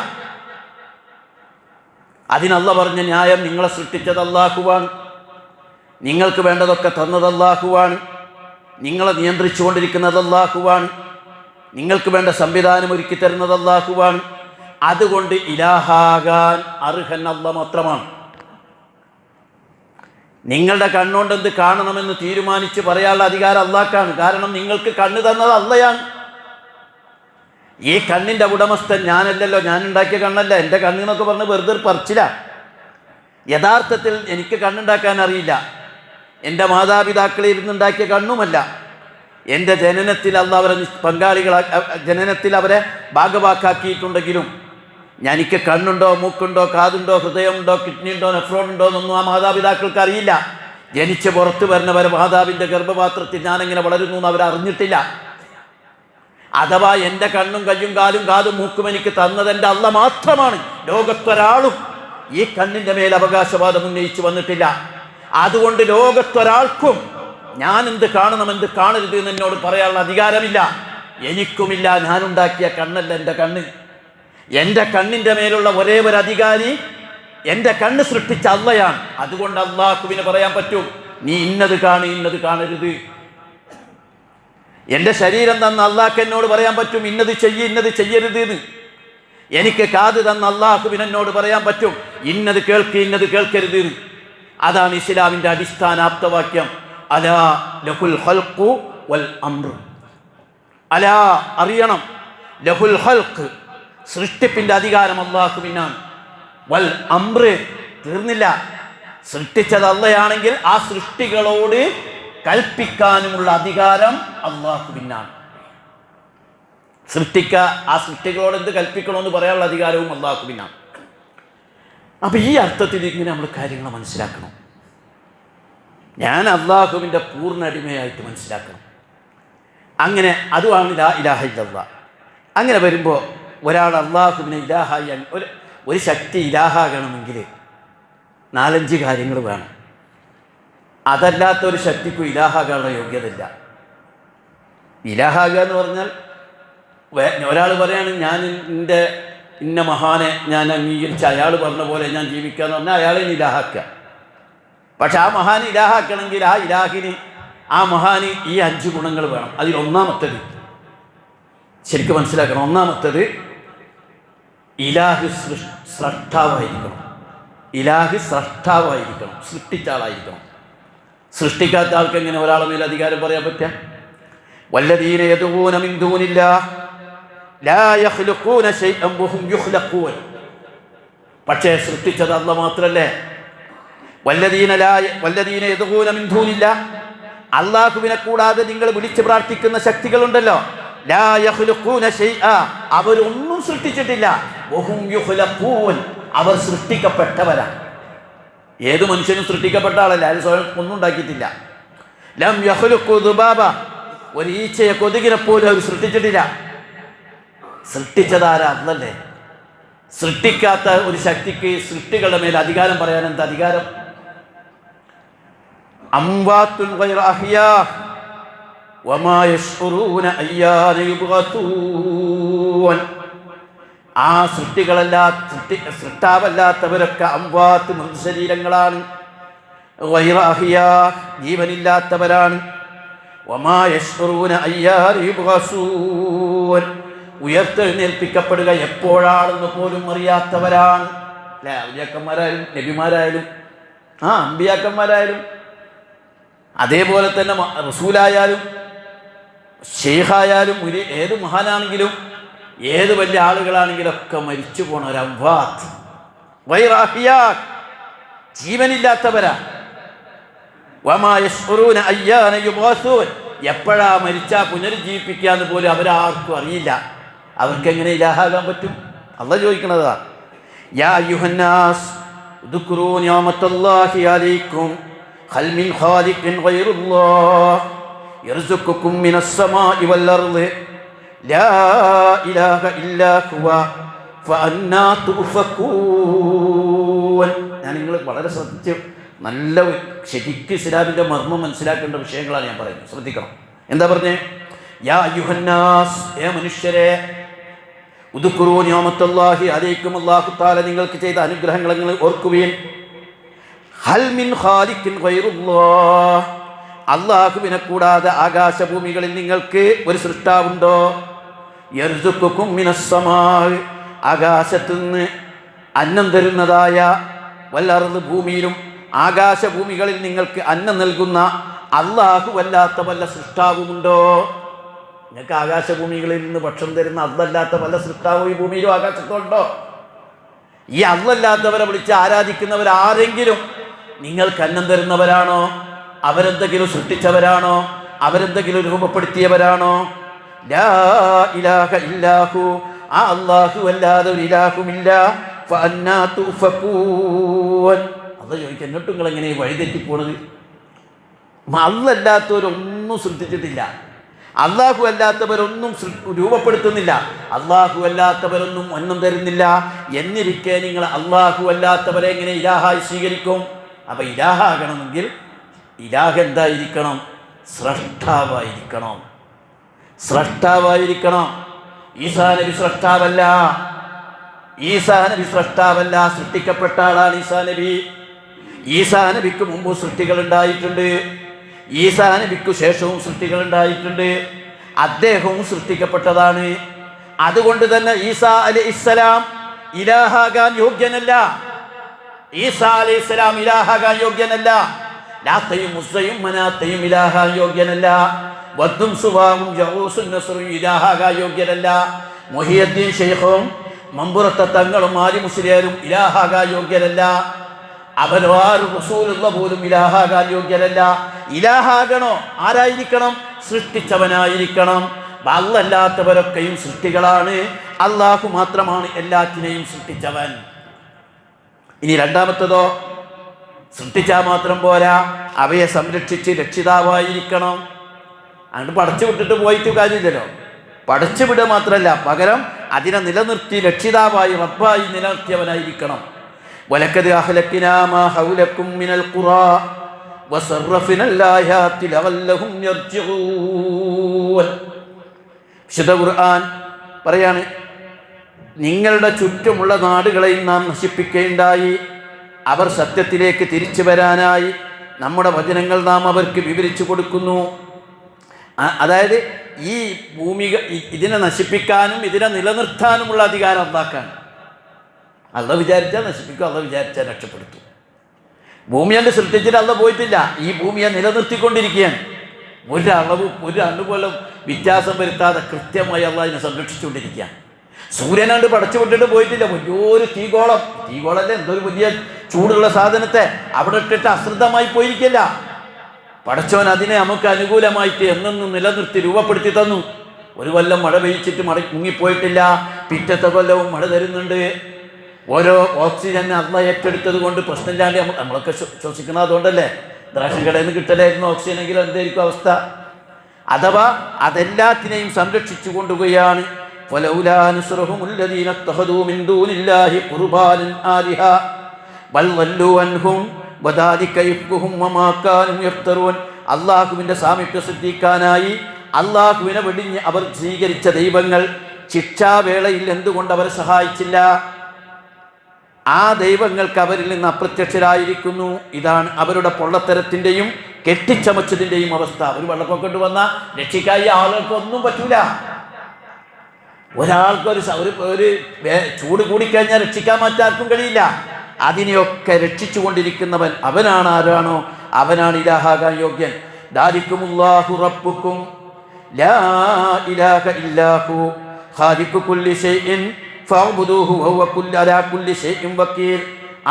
അതിനല്ല പറഞ്ഞ ന്യായം, നിങ്ങളെ സൃഷ്ടിച്ചത് അല്ലാഹുവാണ്, നിങ്ങൾക്ക് വേണ്ടതൊക്കെ തന്നത് അല്ലാഹുവാണ്, നിങ്ങളെ നിയന്ത്രിച്ചു കൊണ്ടിരിക്കുന്നത് അല്ലാഹുവാണ്, നിങ്ങൾക്ക് വേണ്ട സംവിധാനം ഒരുക്കി തരുന്നത് അല്ലാഹുവാണ്. അതുകൊണ്ട് ഇലാഹാകാൻ അർഹൻ അല്ലാഹ് മാത്രമാണ്. നിങ്ങളുടെ കണ്ണുകൊണ്ട് എന്ത് കാണണമെന്ന് തീരുമാനിച്ച് പറയാനുള്ള അധികാരം അല്ലാഹ്ക്കാണ്. കാരണം നിങ്ങൾക്ക് കണ്ണ് തന്നത് അല്ലാഹയാണ്. ഈ കണ്ണിൻ്റെ ഉടമസ്ഥൻ ഞാനല്ലല്ലോ, ഞാൻ ഉണ്ടാക്കിയ കണ്ണല്ല. എൻ്റെ കണ്ണെന്നൊക്കെ പറഞ്ഞ് വെറുതെ പറച്ചില്ല. യഥാർത്ഥത്തിൽ എനിക്ക് കണ്ണുണ്ടാക്കാൻ അറിയില്ല, എൻ്റെ മാതാപിതാക്കളിൽ ഇരുന്നുണ്ടാക്കിയ കണ്ണുമല്ല. എൻ്റെ ജനനത്തിൽ അല്ലാഹ് അവരെ ജനനത്തിൽ അവരെ ഭാഗവാക്കാക്കിയിട്ടുണ്ടെങ്കിലും എനിക്ക് കണ്ണുണ്ടോ, മൂക്കുണ്ടോ, കാതുണ്ടോ, ഹൃദയമുണ്ടോ, കിഡ്നി ഉണ്ടോ, നെഫ്രോൺ ഉണ്ടോ എന്നൊന്നും ആ മാതാപിതാക്കൾക്ക് അറിയില്ല. ജനിച്ച് പുറത്ത് വരുന്നവരെ മാതാവിൻ്റെ ഗർഭപാത്രത്തിൽ ഞാനെങ്ങനെ വളരുന്നു എന്ന് അവരറിഞ്ഞിട്ടില്ല. അഥവാ എൻ്റെ കണ്ണും കയ്യും കാലും കാതും മൂക്കും എനിക്ക് തന്നത് എൻ്റെ അല്ലാഹ് മാത്രമാണ്. ലോകത്തൊരാളും ഈ കണ്ണിൻ്റെ മേൽ അവകാശവാദം ഉന്നയിച്ചു വന്നിട്ടില്ല. അതുകൊണ്ട് ലോകത്തൊരാൾക്കും ഞാൻ എന്ത് കാണണം എന്ത് കാണരുത് എന്ന് എന്നോട് പറയാനുള്ള അധികാരമില്ല, എനിക്കുമില്ല. ഞാനുണ്ടാക്കിയ കണ്ണല്ല എൻ്റെ കണ്ണ്. എൻ്റെ കണ്ണിൻ്റെ മേലുള്ള ഒരേ ഒരു അധികാരി എൻ്റെ കണ്ണ് സൃഷ്ടിച്ച അല്ലാഹയാണ്. അതുകൊണ്ട് അല്ലാഹുവിന് പറയാൻ പറ്റും, നീ ഇന്നത് കാണ്, ഇന്നത് കാണരുത്. എൻ്റെ ശരീരം തന്ന അല്ലാഹ്ക്ക് എന്നോട് പറയാൻ പറ്റും, ഇന്നത് ചെയ്യ്, ഇന്നത് ചെയ്യരുത് എന്ന്. എനിക്ക് കാത് തന്ന അല്ലാഹുവിന് എന്നോട് പറയാൻ പറ്റും, ഇന്നത് കേൾക്ക്, ഇന്നത് കേൾക്കരുത് എന്ന്. അതാണ് ഇസ്ലാമിൻ്റെ അടിസ്ഥാന ആപ്തവാക്യം. അലാ ലഹുൽ ഖൽഖു വൽ അംർ. അലാ അറിയണം, ലഹുൽ ഖൽഖ് സൃഷ്ടിപ്പിൻ്റെ അധികാരം അല്ലാഹുവിനാണ്. വൽ അംർ തീർന്നില്ല, സൃഷ്ടിച്ചത് അല്ലാഹയാണെങ്കിൽ ആ സൃഷ്ടികളോട് കൽപ്പിക്കാനുമുള്ള അധികാരം അല്ലാഹുവിനാണ്. ആ സൃഷ്ടികളോട് എന്ത് കൽപ്പിക്കണമെന്ന് പറയാനുള്ള അധികാരവും അല്ലാഹുവിനാണ്. അപ്പം ഈ അർത്ഥത്തിൽ ഇങ്ങനെ നമ്മൾ കാര്യങ്ങൾ മനസ്സിലാക്കണം. ഞാൻ അല്ലാഹുവിൻ്റെ പൂർണ്ണ അടിമയായിട്ട് മനസ്സിലാക്കണം. അങ്ങനെ അതുമാണ് ലാ ഇലാഹ ഇല്ലല്ലാഹ്. അങ്ങനെ വരുമ്പോൾ ഒരാൾ അല്ലാഹുവിനെ ഇലാഹായി ഒരു ശക്തി ഇലാഹാകണമെങ്കിൽ 4-5 കാര്യങ്ങൾ വേണം. അതല്ലാത്ത ഒരു ശക്തിക്കും ഇലാഹാകാനുള്ള യോഗ്യതയില്ല. ഇലാഹാകുക എന്ന് പറഞ്ഞാൽ ഒരാൾ പറയാണ്, ഞാൻ ഇന്ന മഹാനെ ഞാൻ അംഗീകരിച്ച് അയാൾ പറഞ്ഞ പോലെ ഞാൻ ജീവിക്കുക എന്ന് പറഞ്ഞാൽ അയാളെ ഇലാഹാക്കുക. പക്ഷെ ആ മഹാൻ ഇലാഹാക്കണമെങ്കിൽ ആ ഇലാഹിന് ആ മഹാന് ഈ 5 ഗുണങ്ങൾ വേണം. അതിലൊന്നാമത്തത് ശരിക്കും മനസ്സിലാക്കണം. ഒന്നാമത്തത് ഇലാഹ് സ്രഷ്ടാവായിരിക്കണം. ഇലാഹ് സ്രഷ്ടാവായിരിക്കണം, സൃഷ്ടിച്ച ആളായിരിക്കണം. സൃഷ്ടിക്കാത്ത ആൾക്ക് എങ്ങനെ ഒരാളെ മേൽ അധികാരം പറയാൻ പറ്റുക? വല്ലദീന യദഊന മിൻ ദൂനില്ലാഹ് ലാ യഖ്ലുഖൂന ശൈഅൻ വഹും യുഖ്ലഖൂൻ. പക്ഷേ സൃഷ്ടിച്ചത് അല്ലാഹ് മാത്രമല്ലേ. വല്ലദീന യദഊന മിൻ ദൂനില്ലാഹ്, അല്ലാഹുവിനെ കൂടാതെ നിങ്ങൾ വിളിച്ച് പ്രാർത്ഥിക്കുന്ന ശക്തികളുണ്ടല്ലോ, ലാ യഖ്ലുഖൂന ശൈഅ, അവരൊന്നും സൃഷ്ടിച്ചിട്ടില്ല. വഹും യുഖ്ലഖൂൻ, അവർ സൃഷ്ടിക്കപ്പെട്ടവരാണ്. ഏത് മനുഷ്യനും സൃഷ്ടിക്കപ്പെട്ട ആളല്ല, അയാൾ സ്വയം ഒന്നും ഉണ്ടാക്കിയിട്ടില്ല. ലം യഖ്ലുഖു ദുബാബ, ഒരു ഈച്ചയെ കൊതുകിനെ പോലും അവർ സൃഷ്ടിച്ചിട്ടില്ല. സൃഷ്ടിച്ചതാരാ? അല്ലല്ലേ. സൃഷ്ടിക്കാത്ത ഒരു ശക്തിക്ക് സൃഷ്ടികളുടെ മേൽ അധികാരം പറയാൻ എന്താ അധികാരം? അംവാത്തുൻ ഗൈറ അഹ്യാ വമാ യശ്ഉറൂന അയ്യാന യുബ്അസൂൻ. ആ സൃഷ്ടാവല്ലാത്തവരൊക്കെ അംവാത്ത് മൃതശരീരങ്ങളാണ്, ഗൈറ അഹ്യാ ജീവനില്ലാത്തവരാണ്, വമാ യശ്ഉറൂന അയ്യാന യുബ്അസൂൻ ഉയർത്തെഴുന്നേൽപ്പിക്കപ്പെടുക എപ്പോഴാണെന്ന് പോലും അറിയാത്തവരാണ്. അല്ലെ, ഔലിയാക്കന്മാരായാലും നബിമാരായാലും അമ്പിയാക്കന്മാരായാലും അതേപോലെ തന്നെ റസൂലായാലും ഷെയ്ഖായാലും ഏത് മഹാനാണെങ്കിലും ഏത് വലിയ ആളുകളാണെങ്കിലും ഒക്കെ മരിച്ചു പോണ ഒരു അംവാത്ത് ഗൈറ അഹ്യാ ജീവനില്ലാത്തവരാ. വമാ യശ്ഉറൂന അയ്യാന യുബ്അസൂൻ എപ്പോഴാ മരിച്ചാ പുനരുജ്ജീവിപ്പിക്കാന്ന് പോലും അവരാർക്കും അറിയില്ല. അവർക്കെങ്ങനെ ഇലാഹാകാൻ പറ്റും? അല്ലാഹ് ചോദിക്കണതാ. യാ അയ്യുഹന്നാസ് ഉദ്കുറൂ നിഅമത്തല്ലാഹി അലൈക്കും ഹൽ മിൻ ഖാലിഖിൻ ഗൈറുല്ലാഹ് യർസുഖുകും മിനസ് സമാഇ വൽ അർളി ലാ ഇലാഹ ഇല്ലാ ഹുവ ഫഅന്നാ തുഫകൂൻ. ഞാൻ നിങ്ങൾ വളരെ ശ്രദ്ധിച്ച് നല്ല ശരിക്കും ഇസ്ലാമിൻ്റെ മർമ്മം മനസ്സിലാക്കേണ്ട വിഷയങ്ങളാണ് ഞാൻ പറയുന്നത്. ശ്രദ്ധിക്കണം. എന്താ പറഞ്ഞേ? യാ അയ്യുഹന്നാസ്, ഏ മനുഷ്യരെ, ഉദ്കുറൂ നിഅമത്തല്ലാഹി അലൈക്കും അല്ലാഹു തആല നിങ്ങൾക്ക് ചെയ്ത അനുഗ്രഹങ്ങൾ നിങ്ങൾ ഓർക്കുവിൻ. ഹൽ മിൻ ഖാലിഖിൻ ഗൈറുല്ലാഹ് അല്ലാഹുവിനെ കൂടാതെ ആകാശഭൂമികളിൽ നിങ്ങൾക്ക് ഒരു സൃഷ്ടാവുണ്ടോ? യർസുഖുകും മിനസ് സമാഇ ആകാശത്തു നിന്ന് അന്നം തരുന്നതായ വൽ അർള് ഭൂമിയിലും ആകാശഭൂമികളിൽ നിങ്ങൾക്ക് അന്നം നൽകുന്ന അല്ലാഹു അല്ലാത്ത വല്ല സൃഷ്ടാവുമുണ്ടോ? നിങ്ങൾക്ക് ആകാശഭൂമികളിൽ നിന്ന് ഭക്ഷണം തരുന്ന അല്ലാത്ത വല്ല സൃഷ്ടാവും ഈ ഭൂമിയിലും ആകാശത്തുണ്ടോ? ഈ അല്ലാത്തവരെ വിളിച്ച് ആരാധിക്കുന്നവരാരെങ്കിലും നിങ്ങൾക്ക് അന്നം തരുന്നവരാണോ? അവരെന്തെങ്കിലും സൃഷ്ടിച്ചവരാണോ? അവരെന്തെങ്കിലും രൂപപ്പെടുത്തിയവരാണോ? ലാ ഇലാഹ ഇല്ലാഹു ആ അല്ലാഹു അല്ലാതെ ഒരു ഇലാഹുമില്ല. ഫഅന്നാ തുഫകൂൻ. അത് ചോദിക്കുക, എന്നിട്ടും നിങ്ങൾ എങ്ങനെ വഴിതെറ്റിപ്പോണത്? അല്ലാത്തവരൊന്നും സൃഷ്ടിച്ചിട്ടില്ല, അല്ലാഹു അല്ലാത്തവരൊന്നും രൂപപ്പെടുത്തുന്നില്ല, അല്ലാഹു അല്ലാത്തവരൊന്നും ഒന്നും തരുന്നില്ല. എന്നിരിക്കെ നിങ്ങൾ അല്ലാഹു അല്ലാത്തവരെ എങ്ങനെ ഇലാഹായി സ്വീകരിക്കും? അപ്പം ഇലാഹാകണമെങ്കിൽ ഇലാഹ് എന്തായിരിക്കണം? സ്രഷ്ടാവായിരിക്കണം. സ്രഷ്ടാവായിരിക്കണം. ഈസാ നബി സ്രഷ്ടാവല്ല. ഈസാ നബി സ്രഷ്ടാവല്ല, സൃഷ്ടിക്കപ്പെട്ട ആളാണ് ഈസാ നബി. ഈസാ നബിക്ക് മുമ്പ് സൃഷ്ടികൾ ഉണ്ടായിട്ടുണ്ട്, ഈസാ നബിക്ക് ശേഷവും സൃഷ്ടികൾ ഉണ്ടായിട്ടുണ്ട്. അദ്ദേഹവും സൃഷ്ടിക്കപ്പെട്ടതാണ്. അതുകൊണ്ട് തന്നെ ഈസാ അലൈഹിസ്സലാം ഇലാഹാകാൻ യോഗ്യനല്ല. ഈസാ അലൈഹിസ്സലാം ഇലാഹാകാൻ യോഗ്യനല്ല. ലാത്തയും മുസ്സയും മനാത്തയും ഇലാഹാൻ യോഗ്യനല്ല. വദ്ദും സുവാവും ജഊസുൻ നസ്റും ഇലാഹാകാൻ യോഗ്യനല്ല. മുഹിയുദ്ദീൻ ശൈഖും മമ്പുറത്തെ തങ്ങളും ആലി മുസ്ലിയാരും ഇലാഹാകാൻ യോഗ്യരല്ല. അവരാരും റസൂലുള്ള പോലും ഇലാഹാകാൻ യോഗ്യരല്ല. ഇലാഹാകണോ? ആരായിരിക്കണം? സൃഷ്ടിച്ചവനായിരിക്കണം. അല്ലാത്തവരൊക്കെയും സൃഷ്ടികളാണ്, അല്ലാഹു മാത്രമാണ് എല്ലാത്തിനെയും സൃഷ്ടിച്ചവൻ. ഇനി രണ്ടാമത്തതോ, സൃഷ്ടിച്ചാൽ മാത്രം പോരാ, അവയെ സംരക്ഷിച്ച് രക്ഷിതാവായിരിക്കണം. അങ്ങോട്ട് പടച്ചു വിട്ടിട്ട് പോയിട്ട് കാര്യമില്ലല്ലോ. പടച്ചു വിടുക മാത്രമല്ല, പകരം അതിനെ നിലനിർത്തി രക്ഷിതാവായി റബ്ബായി നിലനിർത്തിയവനായിരിക്കണം. വലക്കദ് അഹ്ലക്നാ മാ ഹൗലകും മിനൽ ഖുറാ വസറഫ്നൽ ആയാതി ലഅല്ലഹും യർജിഊൻ. വിശുദ്ധ ഖുർആൻ പറയാണ്, നിങ്ങളുടെ ചുറ്റുമുള്ള നാടുകളെയും നാം നശിപ്പിക്കുകയുണ്ടായി. അവർ സത്യത്തിലേക്ക് തിരിച്ചു വരാനായി നമ്മുടെ വചനങ്ങൾ നാം അവർക്ക് വിവരിച്ചു കൊടുക്കുന്നു. അതായത് ഈ ഇതിനെ നശിപ്പിക്കാനും ഇതിനെ നിലനിർത്താനുമുള്ള അധികാരം അല്ലാഹുവാണ്. അല്ലാഹ് വിചാരിച്ചാൽ നശിപ്പിക്കും, അല്ലാഹ് വിചാരിച്ചാൽ രക്ഷപ്പെടുത്തും. ഭൂമിയെ സൃഷ്ടിച്ചിട്ട് അല്ലാഹ് പോയിട്ടില്ല, ഈ ഭൂമിയെ നിലനിർത്തിക്കൊണ്ടിരിക്കുകയാണ്. ഒരു അണുപോലും വ്യത്യാസം വരുത്താതെ കൃത്യമായി അല്ലാഹ് ഇതിനെ സംരക്ഷിച്ചുകൊണ്ടിരിക്കുകയാണ്. സൂര്യനാണ്ട് പടച്ചു വിട്ടിട്ട് പോയിട്ടില്ല. വലിയൊരു തീഗോളല്ലേ, എന്തൊരു വലിയ ചൂടുള്ള സാധനത്തെ അവിടെ ഇട്ടിട്ട് അശ്രദ്ധമായി പോയിരിക്കില്ല. പടച്ചവൻ അതിനെ നമുക്ക് അനുകൂലമായിട്ട് എന്നെന്നും നിലനിർത്തി രൂപപ്പെടുത്തി തന്നു. ഒരു കൊല്ലം മഴ പെയ്ച്ചിട്ട് മുങ്ങിപ്പോയിട്ടില്ല, പിറ്റത്തെ കൊല്ലവും മഴ തരുന്നുണ്ട്. ഓരോ ഓക്സിജൻ അല്ലാഹ് ഏറ്റെടുത്തത് കൊണ്ട് പ്രശ്നമില്ലാണ്ട് നമ്മളൊക്കെ ശ്വസിക്കണം. അതുകൊണ്ടല്ലേ റേഷൻ കടയിൽ നിന്ന് കിട്ടലായിരുന്നു ഓക്സിജനെങ്കിലും എന്തായിരിക്കും അവസ്ഥ? അഥവാ അതെല്ലാത്തിനെയും സംരക്ഷിച്ചു കൊണ്ടുപോവുകയാണ്. ഫലൗലാ നസ്റഹുമുൽ ലദീന ഇത്തഖദൂ മിൻ ദൂനില്ലാഹി ഖുർബാനൻ ആലിഹ ബൽ വല്ലൂ അൻഹും വദാലിക ഇഫ്കുഹും വമാ കാനൂ യഫ്തറൂൻ. അള്ളാഹുവിൻ്റെ സാമീപ്യം സിദ്ധിക്കാനായി അള്ളാഹുവിനെ വെടിഞ്ഞ് അവർ സ്വീകരിച്ച ദൈവങ്ങൾ ശിക്ഷാവേളയിൽ എന്തുകൊണ്ട് അവരെ സഹായിച്ചില്ല? ആ ദൈവങ്ങൾക്ക് അവരിൽ നിന്ന് അപ്രത്യക്ഷരായിരിക്കുന്നു. ഇതാണ് അവരുടെ പൊള്ളത്തരത്തിൻ്റെയും കെട്ടിച്ചമച്ചതിൻ്റെയും അവസ്ഥ. ഒരു വെള്ളപ്പൊക്കം വന്നാൽ രക്ഷിക്കായി ആളുകൾക്ക് ഒന്നും പറ്റൂല. ഒരാൾക്കൊരു ഒരു ചൂട് കൂടിക്കഴിഞ്ഞാൽ രക്ഷിക്കാൻ മറ്റാർക്കും കഴിയില്ല. അതിനെയൊക്കെ രക്ഷിച്ചു കൊണ്ടിരിക്കുന്നവൻ അവനാണ്. ആരാണോ അവനാണ് ഇലാഹാകാൻ യോഗ്യൻ. ദാലിക്കുമുല്ലാഹു റബ്ബുക്കും ലാ ഇലാഹ ഇല്ലാഹു ഖാലിഖു കുല്ലി ഷൈഇൻ ഫഅബ്ദുഹു വഹുവ അലാ കുല്ലി ഷൈഇൻ വക്കീൽ.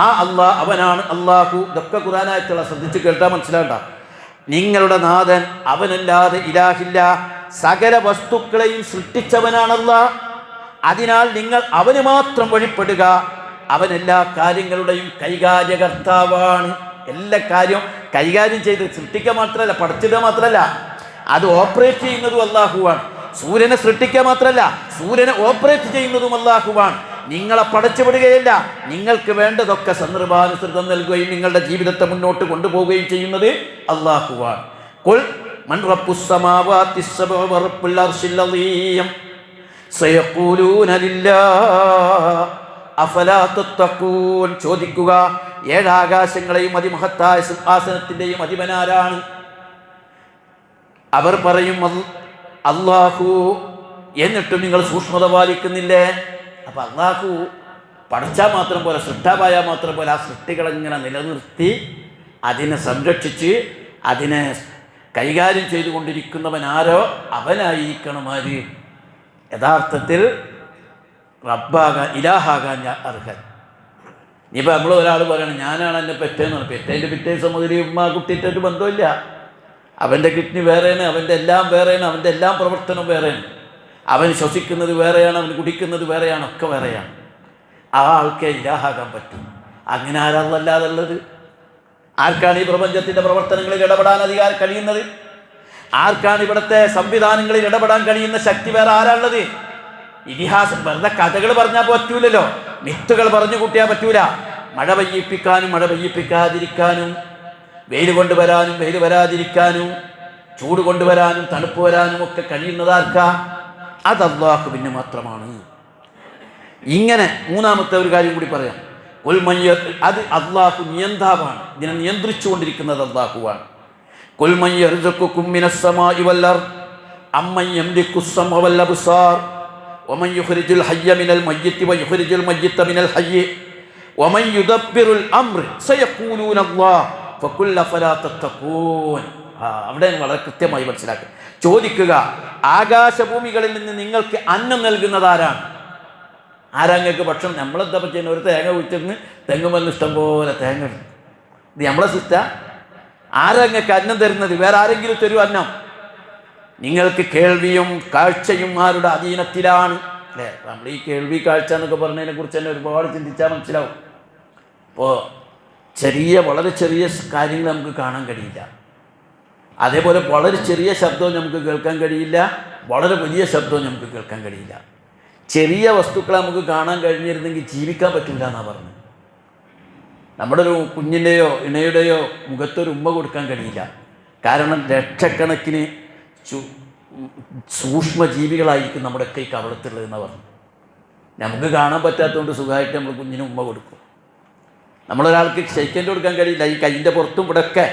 ആ അല്ലാഹ് അവനാണ് അല്ലാഹു. ഇതൊക്കെ ഖുർആനായത്തുള്ള ശ്രദ്ധിച്ച് കേട്ടാൽ മനസ്സിലാകണ്ട. നിങ്ങളുടെ നാഥൻ അവനല്ലാതെ ഇലാഹില്ല. സകല വസ്തുക്കളെയും സൃഷ്ടിച്ചവനാണ് അല്ലാഹ്. അതിനാൽ നിങ്ങൾ അവന് മാത്രം വഴിപ്പെടുക. അവൻ എല്ലാ കാര്യങ്ങളുടെയും കൈകാര്യകർത്താവാണ്. എല്ലാ കാര്യവും കൈകാര്യം ചെയ്ത് സൃഷ്ടിക്കുക മാത്രമല്ല, പഠിച്ചിടുക മാത്രമല്ല, അത് ഓപ്പറേറ്റ് ചെയ്യുന്നതും അല്ലാഹുവാണ്. സൂര്യനെ സൃഷ്ടിക്കുക മാത്രമല്ല, സൂര്യനെ ഓപ്പറേറ്റ് ചെയ്യുന്നതും അല്ലാഹുവാണ്. നിങ്ങളെ പടച്ചുവിടുകയല്ല, നിങ്ങൾക്ക് വേണ്ടതൊക്കെ സന്ദർഭാനുസൃതം നൽകുകയും നിങ്ങളുടെ ജീവിതത്തെ മുന്നോട്ട് കൊണ്ടുപോവുകയും ചെയ്യുന്നത് അല്ലാഹുവാണ്. ഖുൽ മൻ റബ്ബുസ് സമാവാതി സബഅ വ റബ്ബുൽ അർശിൽ അളീം സയഖൂലൂന ലില്ലാഹ് അഫലാ തത്തഖൂൻ. ചോദിക്കുക, ഏഴാകാശങ്ങളെയും അതിമഹത്തായ സിംഹാസനത്തിൻ്റെയും അധിപനാരാണ്? അവർ പറയും അല്ലാഹു. എന്നിട്ടും നിങ്ങൾ സൂക്ഷ്മത പാലിക്കുന്നില്ലേ? അപ്പം അല്ലാഹു പഠിച്ചാൽ മാത്രം പോലെ, സൃഷ്ടാവായാൽ മാത്രം പോലെ ആ സൃഷ്ടികളെങ്ങനെ നിലനിർത്തി അതിനെ സംരക്ഷിച്ച് അതിനെ കൈകാര്യം ചെയ്തുകൊണ്ടിരിക്കുന്നവൻ ആരോ അവനായിരിക്കണം ആര് യഥാർത്ഥത്തിൽ റബ്ബാകാൻ, ഇലാഹാകാൻ അർഹൻ. ഇനിയിപ്പോൾ നമ്മൾ ഒരാൾ പറയണം ഞാനാണ് എന്നെ പെറ്റേന്ന് പറഞ്ഞു. പെറ്റേൻ്റെ പിറ്റേ സമുദ്രി ഉമ്മ കുട്ടിയിട്ടൊരു ബന്ധമില്ല. അവൻ്റെ കിഡ്നി വേറെയാണ്, അവൻ്റെ എല്ലാം വേറെയാണ്, അവൻ്റെ എല്ലാം പ്രവർത്തനം വേറെയാണ്. അവൻ ശ്വസിക്കുന്നത് വേറെയാണ്, അവൻ കുടിക്കുന്നത് വേറെയാണ്, ഒക്കെ വേറെയാണ്. ആ ആൾക്കേ ഇലാഹാകാൻ പറ്റും. അങ്ങനെ ആരാളല്ലാതെ ഉള്ളത്? ആർക്കാണ് ഈ പ്രപഞ്ചത്തിൻ്റെ പ്രവർത്തനങ്ങളിൽ ഇടപെടാൻ അധികാരം കഴിയുന്നത്? ആർക്കാണ് ഇവിടുത്തെ സംവിധാനങ്ങളിൽ ഇടപെടാൻ കഴിയുന്ന ശക്തി? വേറെ ആരാളുള്ളത്? ഇതിഹാസം വെറുതെ കഥകൾ പറഞ്ഞാൽ പറ്റൂലല്ലോ, മിത്തുകൾ പറഞ്ഞു കൂട്ടിയാൽ പറ്റൂല. മഴ പെയ്യിപ്പിക്കാനും മഴ പെയ്യിപ്പിക്കാതിരിക്കാനും, വെയിൽ കൊണ്ടുവരാനും വെയിൽ വരാതിരിക്കാനും, ചൂട് കൊണ്ടുവരാനും തണുപ്പ് വരാനും ഒക്കെ കഴിയുന്നതാർക്കാ? അത് അല്ലാഹുവിന് മാത്രമാണ്. ഇങ്ങനെ മൂന്നാമത്തെ ഒരു കാര്യം കൂടി പറയാം. അത് അല്ലാഹു നിയന്താവാണ്. ഇതിനെ നിയന്ത്രിച്ചു കൊണ്ടിരിക്കുന്നത് അല്ലാഹുവാണ്. ഖുൽ മൻ യർസുഖുകും മിനസ് സമാഇ വൽ അർദ് അമ്മൻ യംലികുസ് സമഅ വൽ അബ്സാർ വമൻ യുഖ്രിജുൽ ഹയ്യ മിനൽ മയ്യിത്തി വയുഖ്രിജുൽ മയ്യിത്ത മിനൽ ഹയ്യി വമൻ യുദബ്ബിറുൽ അംർ സയഖൂലൂന അല്ലാഹ് ഫഖുൽ അഫലാ തത്തഖൂൻ. അവിടെ വളരെ കൃത്യമായി മനസ്സിലാക്കുക. ചോദിക്കുക, ആകാശഭൂമികളിൽ നിന്ന് നിങ്ങൾക്ക് അന്നം നൽകുന്നത് ആരാണ്? ആരാങ്ങൾക്ക് ഭക്ഷണം? നമ്മളെന്താ പറ്റുന്ന ഒരു തേങ്ങ കുഴിച്ചിരുന്ന് തെങ്ങുമെന്ന് ഇഷ്ടം പോലെ തേങ്ങ ഉണ്ട്. ഇത് നമ്മളെ സിസ്റ്റ. ആരങ്ങൾക്ക് അന്നം തരുന്നത്? വേറെ ആരെങ്കിലും തരൂ അന്നം? നിങ്ങൾക്ക് കേൾവിയും കാഴ്ചയും ആരുടെ അധീനത്തിലാണ്? അല്ലേ? നമ്മൾ ഈ കേൾവി കാഴ്ച എന്നൊക്കെ പറഞ്ഞതിനെ കുറിച്ച് തന്നെ ഒരുപാട് ചിന്തിച്ചാൽ മനസ്സിലാവും. അപ്പോൾ വളരെ ചെറിയ കാര്യങ്ങൾ നമുക്ക് കാണാൻ കഴിയില്ല. അതേപോലെ വളരെ ചെറിയ ശബ്ദവും നമുക്ക് കേൾക്കാൻ കഴിയില്ല, വളരെ വലിയ ശബ്ദവും നമുക്ക് കേൾക്കാൻ കഴിയില്ല. ചെറിയ വസ്തുക്കളെ നമുക്ക് കാണാൻ കഴിഞ്ഞിരുന്നെങ്കിൽ ജീവിക്കാൻ പറ്റില്ല എന്നാണ് പറഞ്ഞത്. നമ്മുടെ ഒരു കുഞ്ഞിൻ്റെയോ ഇണയുടെയോ മുഖത്തൊരു ഉമ്മ കൊടുക്കാൻ കഴിയില്ല. കാരണം ലക്ഷക്കണക്കിന് സൂക്ഷ്മജീവികളായിരിക്കും നമ്മുടെയൊക്കെ ഈ കവളത്തുള്ളതെന്ന് പറഞ്ഞു. നമുക്ക് കാണാൻ പറ്റാത്തതുകൊണ്ട് സുഖമായിട്ട് നമ്മൾ കുഞ്ഞിന് ഉമ്മ കൊടുക്കും. നമ്മളൊരാൾക്ക് ഷെയ്ക്കൻഡ് കൊടുക്കാൻ കഴിയില്ല. ഈ കൈയിൻ്റെ പുറത്തും ഇവിടെയൊക്കെ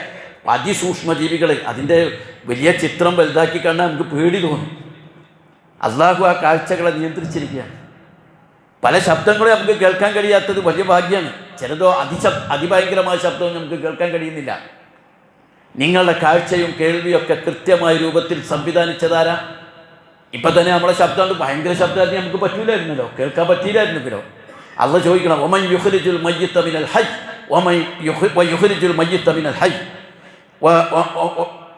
അതിസൂക്ഷ്മജീവികൾ, അതിൻ്റെ വലിയ ചിത്രം വലുതാക്കി കണ്ടാൽ നമുക്ക് പേടി തോന്നും. അല്ലാഹു ആ കാഴ്ചകളെ നിയന്ത്രിച്ചിരിക്കുകയാണ്. പല ശബ്ദങ്ങളും നമുക്ക് കേൾക്കാൻ കഴിയാത്തത് വലിയ ഭാഗ്യമാണ്. ചിലതോ അതിഭയങ്കരമായ ശബ്ദവും നമുക്ക് കേൾക്കാൻ കഴിയുന്നില്ല. നിങ്ങളുടെ കാഴ്ചയും കേൾവിയൊക്കെ കൃത്യമായ രൂപത്തിൽ സംവിധാനിച്ചതാരാ? ഇപ്പം തന്നെ നമ്മളെ ശബ്ദം ഭയങ്കര ശബ്ദമായിട്ട് നമുക്ക് പറ്റൂലായിരുന്നല്ലോ, കേൾക്കാൻ പറ്റിയില്ലായിരുന്നല്ലോ. അള്ളാഹ് ചോദിക്കണം, വമൻ യുഖ്രിജുൽ മയ്യിത്ത മിനൽ ഹയ്യ് വമൻ യുഖ്രിജുൽ മയ്യിത്ത മിനൽ ഹയ്യ്.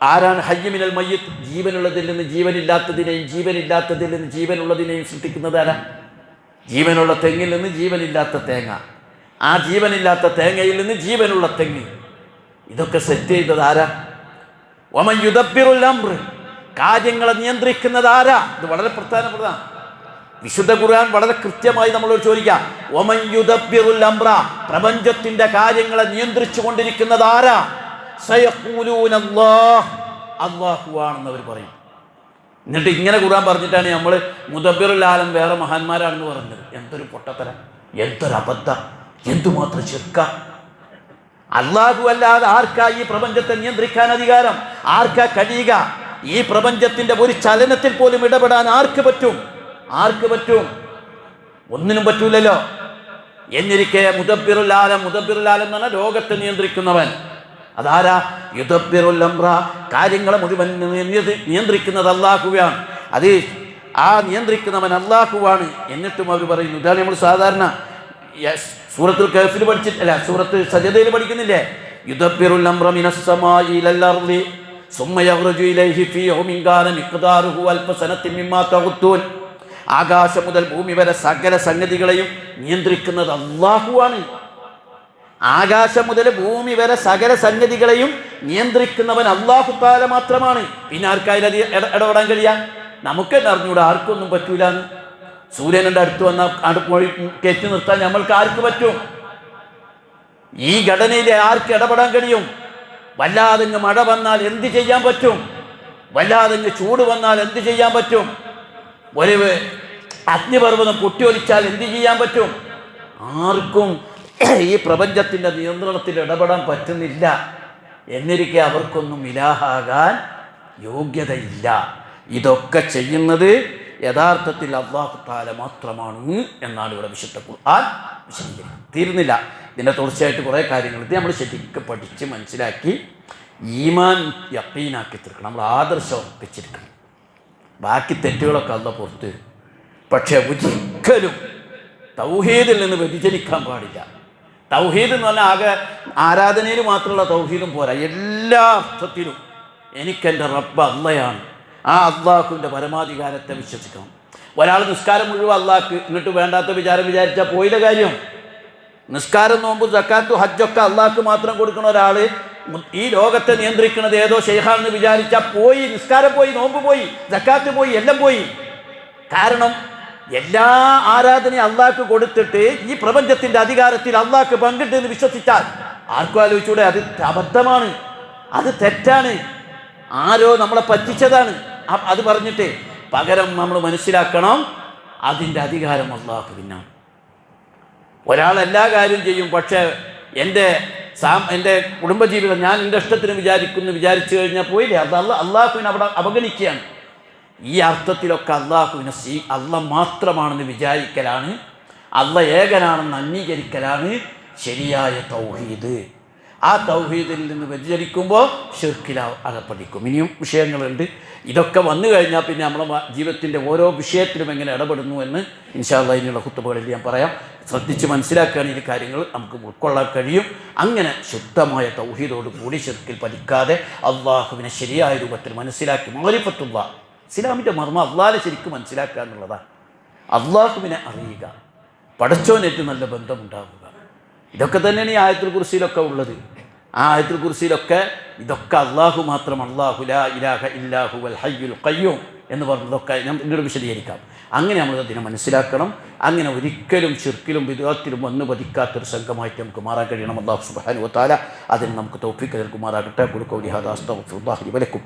ആരാണ് ഹയ്യ് മിനൽ മയ്യിത്ത്? ജീവനുള്ളതിൽ നിന്ന് ജീവനില്ലാത്തതിനെയും ജീവനില്ലാത്തതിൽ നിന്ന് ജീവനുള്ളതിനെയും സൃഷ്ടിക്കുന്നത് ആരാ? ജീവനുള്ള തെങ്ങിൽ നിന്ന് ജീവനില്ലാത്ത തേങ്ങ, ആ ജീവനില്ലാത്ത തേങ്ങയിൽ നിന്ന് ജീവനുള്ള തെങ്ങ്, ഇതൊക്കെ സെറ്റ് ചെയ്തത് ആരാ? വമൻ യുദബ്ബിറുൽ അംർ, കാര്യങ്ങളെ നിയന്ത്രിക്കുന്നത് ആരാ? ഇത് വളരെ പ്രധാനപ്പെട്ടതാണ്. വിശുദ്ധ ഖുർആൻ വളരെ കൃത്യമായി നമ്മളോട് ചോദിക്കാം, വമൻ യുദബ്ബിറുൽ അംറ, പ്രപഞ്ചത്തിന്റെ കാര്യങ്ങളെ നിയന്ത്രിച്ചു കൊണ്ടിരിക്കുന്നത് ആരാ? സയഖൂലൂന അല്ലാഹ്, അല്ലാഹുവാണെന്ന് അവർ പറയും. എന്നിട്ട് ഇങ്ങനെ ഖുർആൻ പറഞ്ഞിട്ടാണ് നമ്മൾ മുദബ്ബിറുൽ ആലം വേറെ മഹാന്മാരാണെന്ന് പറഞ്ഞത്. എന്തൊരു പൊട്ടത്തരം, എന്തൊരു അബദ്ധം, എന്തുമാത്രം ശിർക്ക. അല്ലാഹു അല്ലാതെ ആർക്കാ ഈ പ്രപഞ്ചത്തെ നിയന്ത്രിക്കാൻ അധികാരം? ആർക്കാ കഴിയുക? ഈ പ്രപഞ്ചത്തിന്റെ ഒരു ചലനത്തിൽ പോലും ഇടപെടാൻ ആർക്ക് പറ്റും? ആർക്ക് പറ്റും? ഒന്നിനും പറ്റൂലല്ലോ. എന്നിരിക്കെ മുദബ്ബിറുൽ ആലം എന്ന് പറഞ്ഞാൽ ലോകത്തെ നിയന്ത്രിക്കുന്നവൻ. അതാരാ? യുദബ്ബിറുൽ അംറ, കാര്യങ്ങളെ മുഴുവൻ നിയന്ത്രിക്കുന്നത് അല്ലാഹുവാണ്. അത് ആ നിയന്ത്രിക്കുന്നവൻ അല്ലാഹുവാണ്. എന്നിട്ടും അവർ പറയുന്നു, ഇതാണ് നമ്മൾ സാധാരണ സൂറത്തുൽ കഹ്ഫിൽ പഠിച്ചിട്ടില്ല, സൂറത്ത് സജദയിൽ പഠിക്കുന്നില്ലേ? യുദബ്ബിറുൽ അംറ മിനസ് സമാഇ ഇലൽ അർളി സുമ്മ യഖ്റുജു ഇലൈഹി ഫീ യൗമിൻ കാന മിഖ്ദാറുഹു അൽഫ സനത്തിൻ മിമ്മാ തഖുത്തൂൻ. ആകാശം മുതൽ ഭൂമി വരെ സകല സംഗതികളെയും നിയന്ത്രിക്കുന്നത് അല്ലാഹുവാണ്. ആകാശം മുതൽ ഭൂമി വരെ സകല സംഗതികളെയും നിയന്ത്രിക്കുന്നവൻ അല്ലാഹു തആല മാത്രമാണ്. പിന്നെ ആർക്കായാലും ഇടപെടാൻ കഴിയാം? നമുക്ക് അറിഞ്ഞൂടെ, ആർക്കൊന്നും പറ്റൂലെന്ന്. സൂര്യനുടെ അടുത്ത് വന്നാൽ പോയി കയറ്റി നിർത്താൻ നമ്മൾക്ക് ആർക്ക് പറ്റും? ഈ ഘടനയിൽ ആർക്ക് ഇടപെടാൻ കഴിയും? വല്ലാതെങ്ങ് മഴ വന്നാൽ എന്ത് ചെയ്യാൻ പറ്റും? വല്ലാതെങ്ങ് ചൂട് വന്നാൽ എന്ത് ചെയ്യാൻ പറ്റും? ഒരു അഗ്നിപർവ്വതം പൊട്ടിയൊലിച്ചാൽ എന്ത് ചെയ്യാൻ പറ്റും? ആർക്കും ഈ പ്രപഞ്ചത്തിൻ്റെ നിയന്ത്രണത്തിൽ ഇടപെടാൻ പറ്റുന്നില്ല. എന്നിരിക്കെ അവർക്കൊന്നും ഇലാഹാകാൻ യോഗ്യതയില്ല. ഇതൊക്കെ ചെയ്യുന്നത് യഥാർത്ഥത്തിൽ അല്ലാഹു തആല മാത്രമാണ് എന്നാണ് ഇവിടെ വിശുദ്ധ ഖുർആൻ വിശദീകരിക്കുന്നത്. തീരുന്നില്ല, ഇതിൻ്റെ തുടർച്ചയായിട്ട് കുറേ കാര്യങ്ങൾ ഇത് നമ്മൾ ശരിക്കും പഠിച്ച് മനസ്സിലാക്കി ഈമാൻ യഖീനാക്കി തീർക്കണം. നമ്മൾ ആദർശം ഉറപ്പിച്ചിരിക്കണം. ബാക്കി തെറ്റുകളൊക്കെ അല്ലാഹു പുറത്ത് തരും. പക്ഷെ ഒരിക്കലും തൗഹീദിൽ നിന്ന് വ്യതിചലിക്കാൻ പാടില്ല. തൗഹീദ് എന്ന് പറഞ്ഞാൽ ആകെ ആരാധനയിൽ മാത്രമുള്ള തൗഹീദും പോരാ, എല്ലാ അർത്ഥത്തിലും എനിക്കെൻ്റെ റബ്ബ് അള്ളയാണ്. ആ അള്ളാഹുവിൻ്റെ പരമാധികാരത്തെ വിശ്വസിക്കണം. ഒരാൾ നിസ്കാരം മുഴുവൻ അള്ളാഹ്ക്ക്, എന്നിട്ട് വേണ്ടാത്ത വിചാരിച്ചാൽ പോയില്ല കാര്യം. നിസ്കാരം, നോമ്പ്, സക്കാത്ത്, ഹജ്ജൊക്കെ അള്ളാഹ്ക്ക് മാത്രം കൊടുക്കുന്ന ഒരാൾ ഈ ലോകത്തെ നിയന്ത്രിക്കുന്നത് ഏതോ ഷെയ്ഖാണെന്ന് വിചാരിച്ചാൽ പോയി. നിസ്കാരം പോയി, നോമ്പ് പോയി, സക്കാത്ത് പോയി, എല്ലാം പോയി. കാരണം എല്ലാ ആരാധനയും അള്ളാഹ്ക്ക് കൊടുത്തിട്ട് ഈ പ്രപഞ്ചത്തിൻ്റെ അധികാരത്തിൽ അള്ളാഹ്ക്ക് പങ്കിട്ടെന്ന് വിശ്വസിച്ചാൽ ആർക്കും ആലോചിച്ചൂടെ? അത് അബദ്ധമാണ്, അത് തെറ്റാണ്, ആരോ നമ്മളെ പറ്റിച്ചതാണ്. അത് പറഞ്ഞിട്ട് പകരം നമ്മൾ മനസ്സിലാക്കണം, അതിൻ്റെ അധികാരം അള്ളാഹുവിനാണ്. ഒരാൾ എല്ലാ കാര്യം ചെയ്യും, പക്ഷേ എൻ്റെ കുടുംബജീവിതം ഞാൻ എൻ്റെ ഇഷ്ടത്തിന് വിചാരിച്ചു കഴിഞ്ഞാൽ പോയില്ലേ, അത് അള്ളാഹുവിനെ അവിടെ അവഗണിക്കുകയാണ്. ഈ അർത്ഥത്തിലൊക്കെ അള്ളാഹുവിനെ അള്ളാഹ് മാത്രമാണെന്ന് വിചാരിക്കലാണ്, അള്ളാഹ് ഏകനാണെന്ന് അംഗീകരിക്കലാണ് ശരിയായ തൗഹീദ്. ആ തൗഹീദിൽ നിന്ന് വ്യതിചലിക്കുമ്പോൾ ഷിർക്കിൽ അകപ്പെടിക്കും. ഇനിയും വിഷയങ്ങളുണ്ട്. ഇതൊക്കെ വന്നു കഴിഞ്ഞാൽ പിന്നെ നമ്മുടെ ജീവിതത്തിൻ്റെ ഓരോ വിഷയത്തിലും എങ്ങനെ ഇടപെടുന്നു എന്ന് ഇൻഷാ അല്ലാഹ് ഇനിയുള്ള ഖുത്ബകളിൽ ഞാൻ പറയാം. ശ്രദ്ധിച്ച് മനസ്സിലാക്കുകയാണ് ഈ കാര്യങ്ങൾ നമുക്ക് ഉൾക്കൊള്ളാൻ കഴിയും. അങ്ങനെ ശുദ്ധമായ തൗഹീദോട് കൂടി ഷിർക്കിൽ പഠിക്കാതെ അള്ളാഹുവിനെ ശരിയായ രൂപത്തിൽ മനസ്സിലാക്കി മാരിഫത്തുള്ള ഇസ്ലാമിൻ്റെ മർമ്മം അള്ളാഹിനെ ശരിക്കും മനസ്സിലാക്കുക എന്നുള്ളതാണ്. അള്ളാഹുവിനെ അറിയുക, പടച്ചോനേറ്റ് നല്ല ബന്ധമുണ്ടാവുക. ഇതൊക്കെ തന്നെയാണ് ഈ ആയത്തുൽ കുർസിയിലൊക്കെ ഉള്ളത്. ആ ആയത്തുൽ കുർസിയിലൊക്കെ ഇതൊക്കെ അള്ളാഹു മാത്രം, അള്ളാഹു ലാ ഇലാഹ ഇല്ലാഹു വൽ ഹയ്യുൽ ഖയ്യൂം എന്ന് പറഞ്ഞതൊക്കെ ഞാൻ പിന്നീട് വിശദീകരിക്കാം. അങ്ങനെ നമ്മൾ അതിനെ മനസ്സിലാക്കണം. അങ്ങനെ ഒരിക്കലും ശിർക്കിലും ബിദ്അത്തിലും വന്ന് പതിക്കാത്തൊരു സംഘമായിട്ട് നമുക്ക് മാറാൻ കഴിയണം. അല്ലാഹു സുബ്ഹാനഹു വ തആല അതിന് നമുക്ക് തൗഫീഖ് നൽകുമാറാകട്ടെ. ഖുൽ ഖൗലി ഹാദാ അസ്തഗ്ഫിറുല്ലാഹി ലി വലക്കും.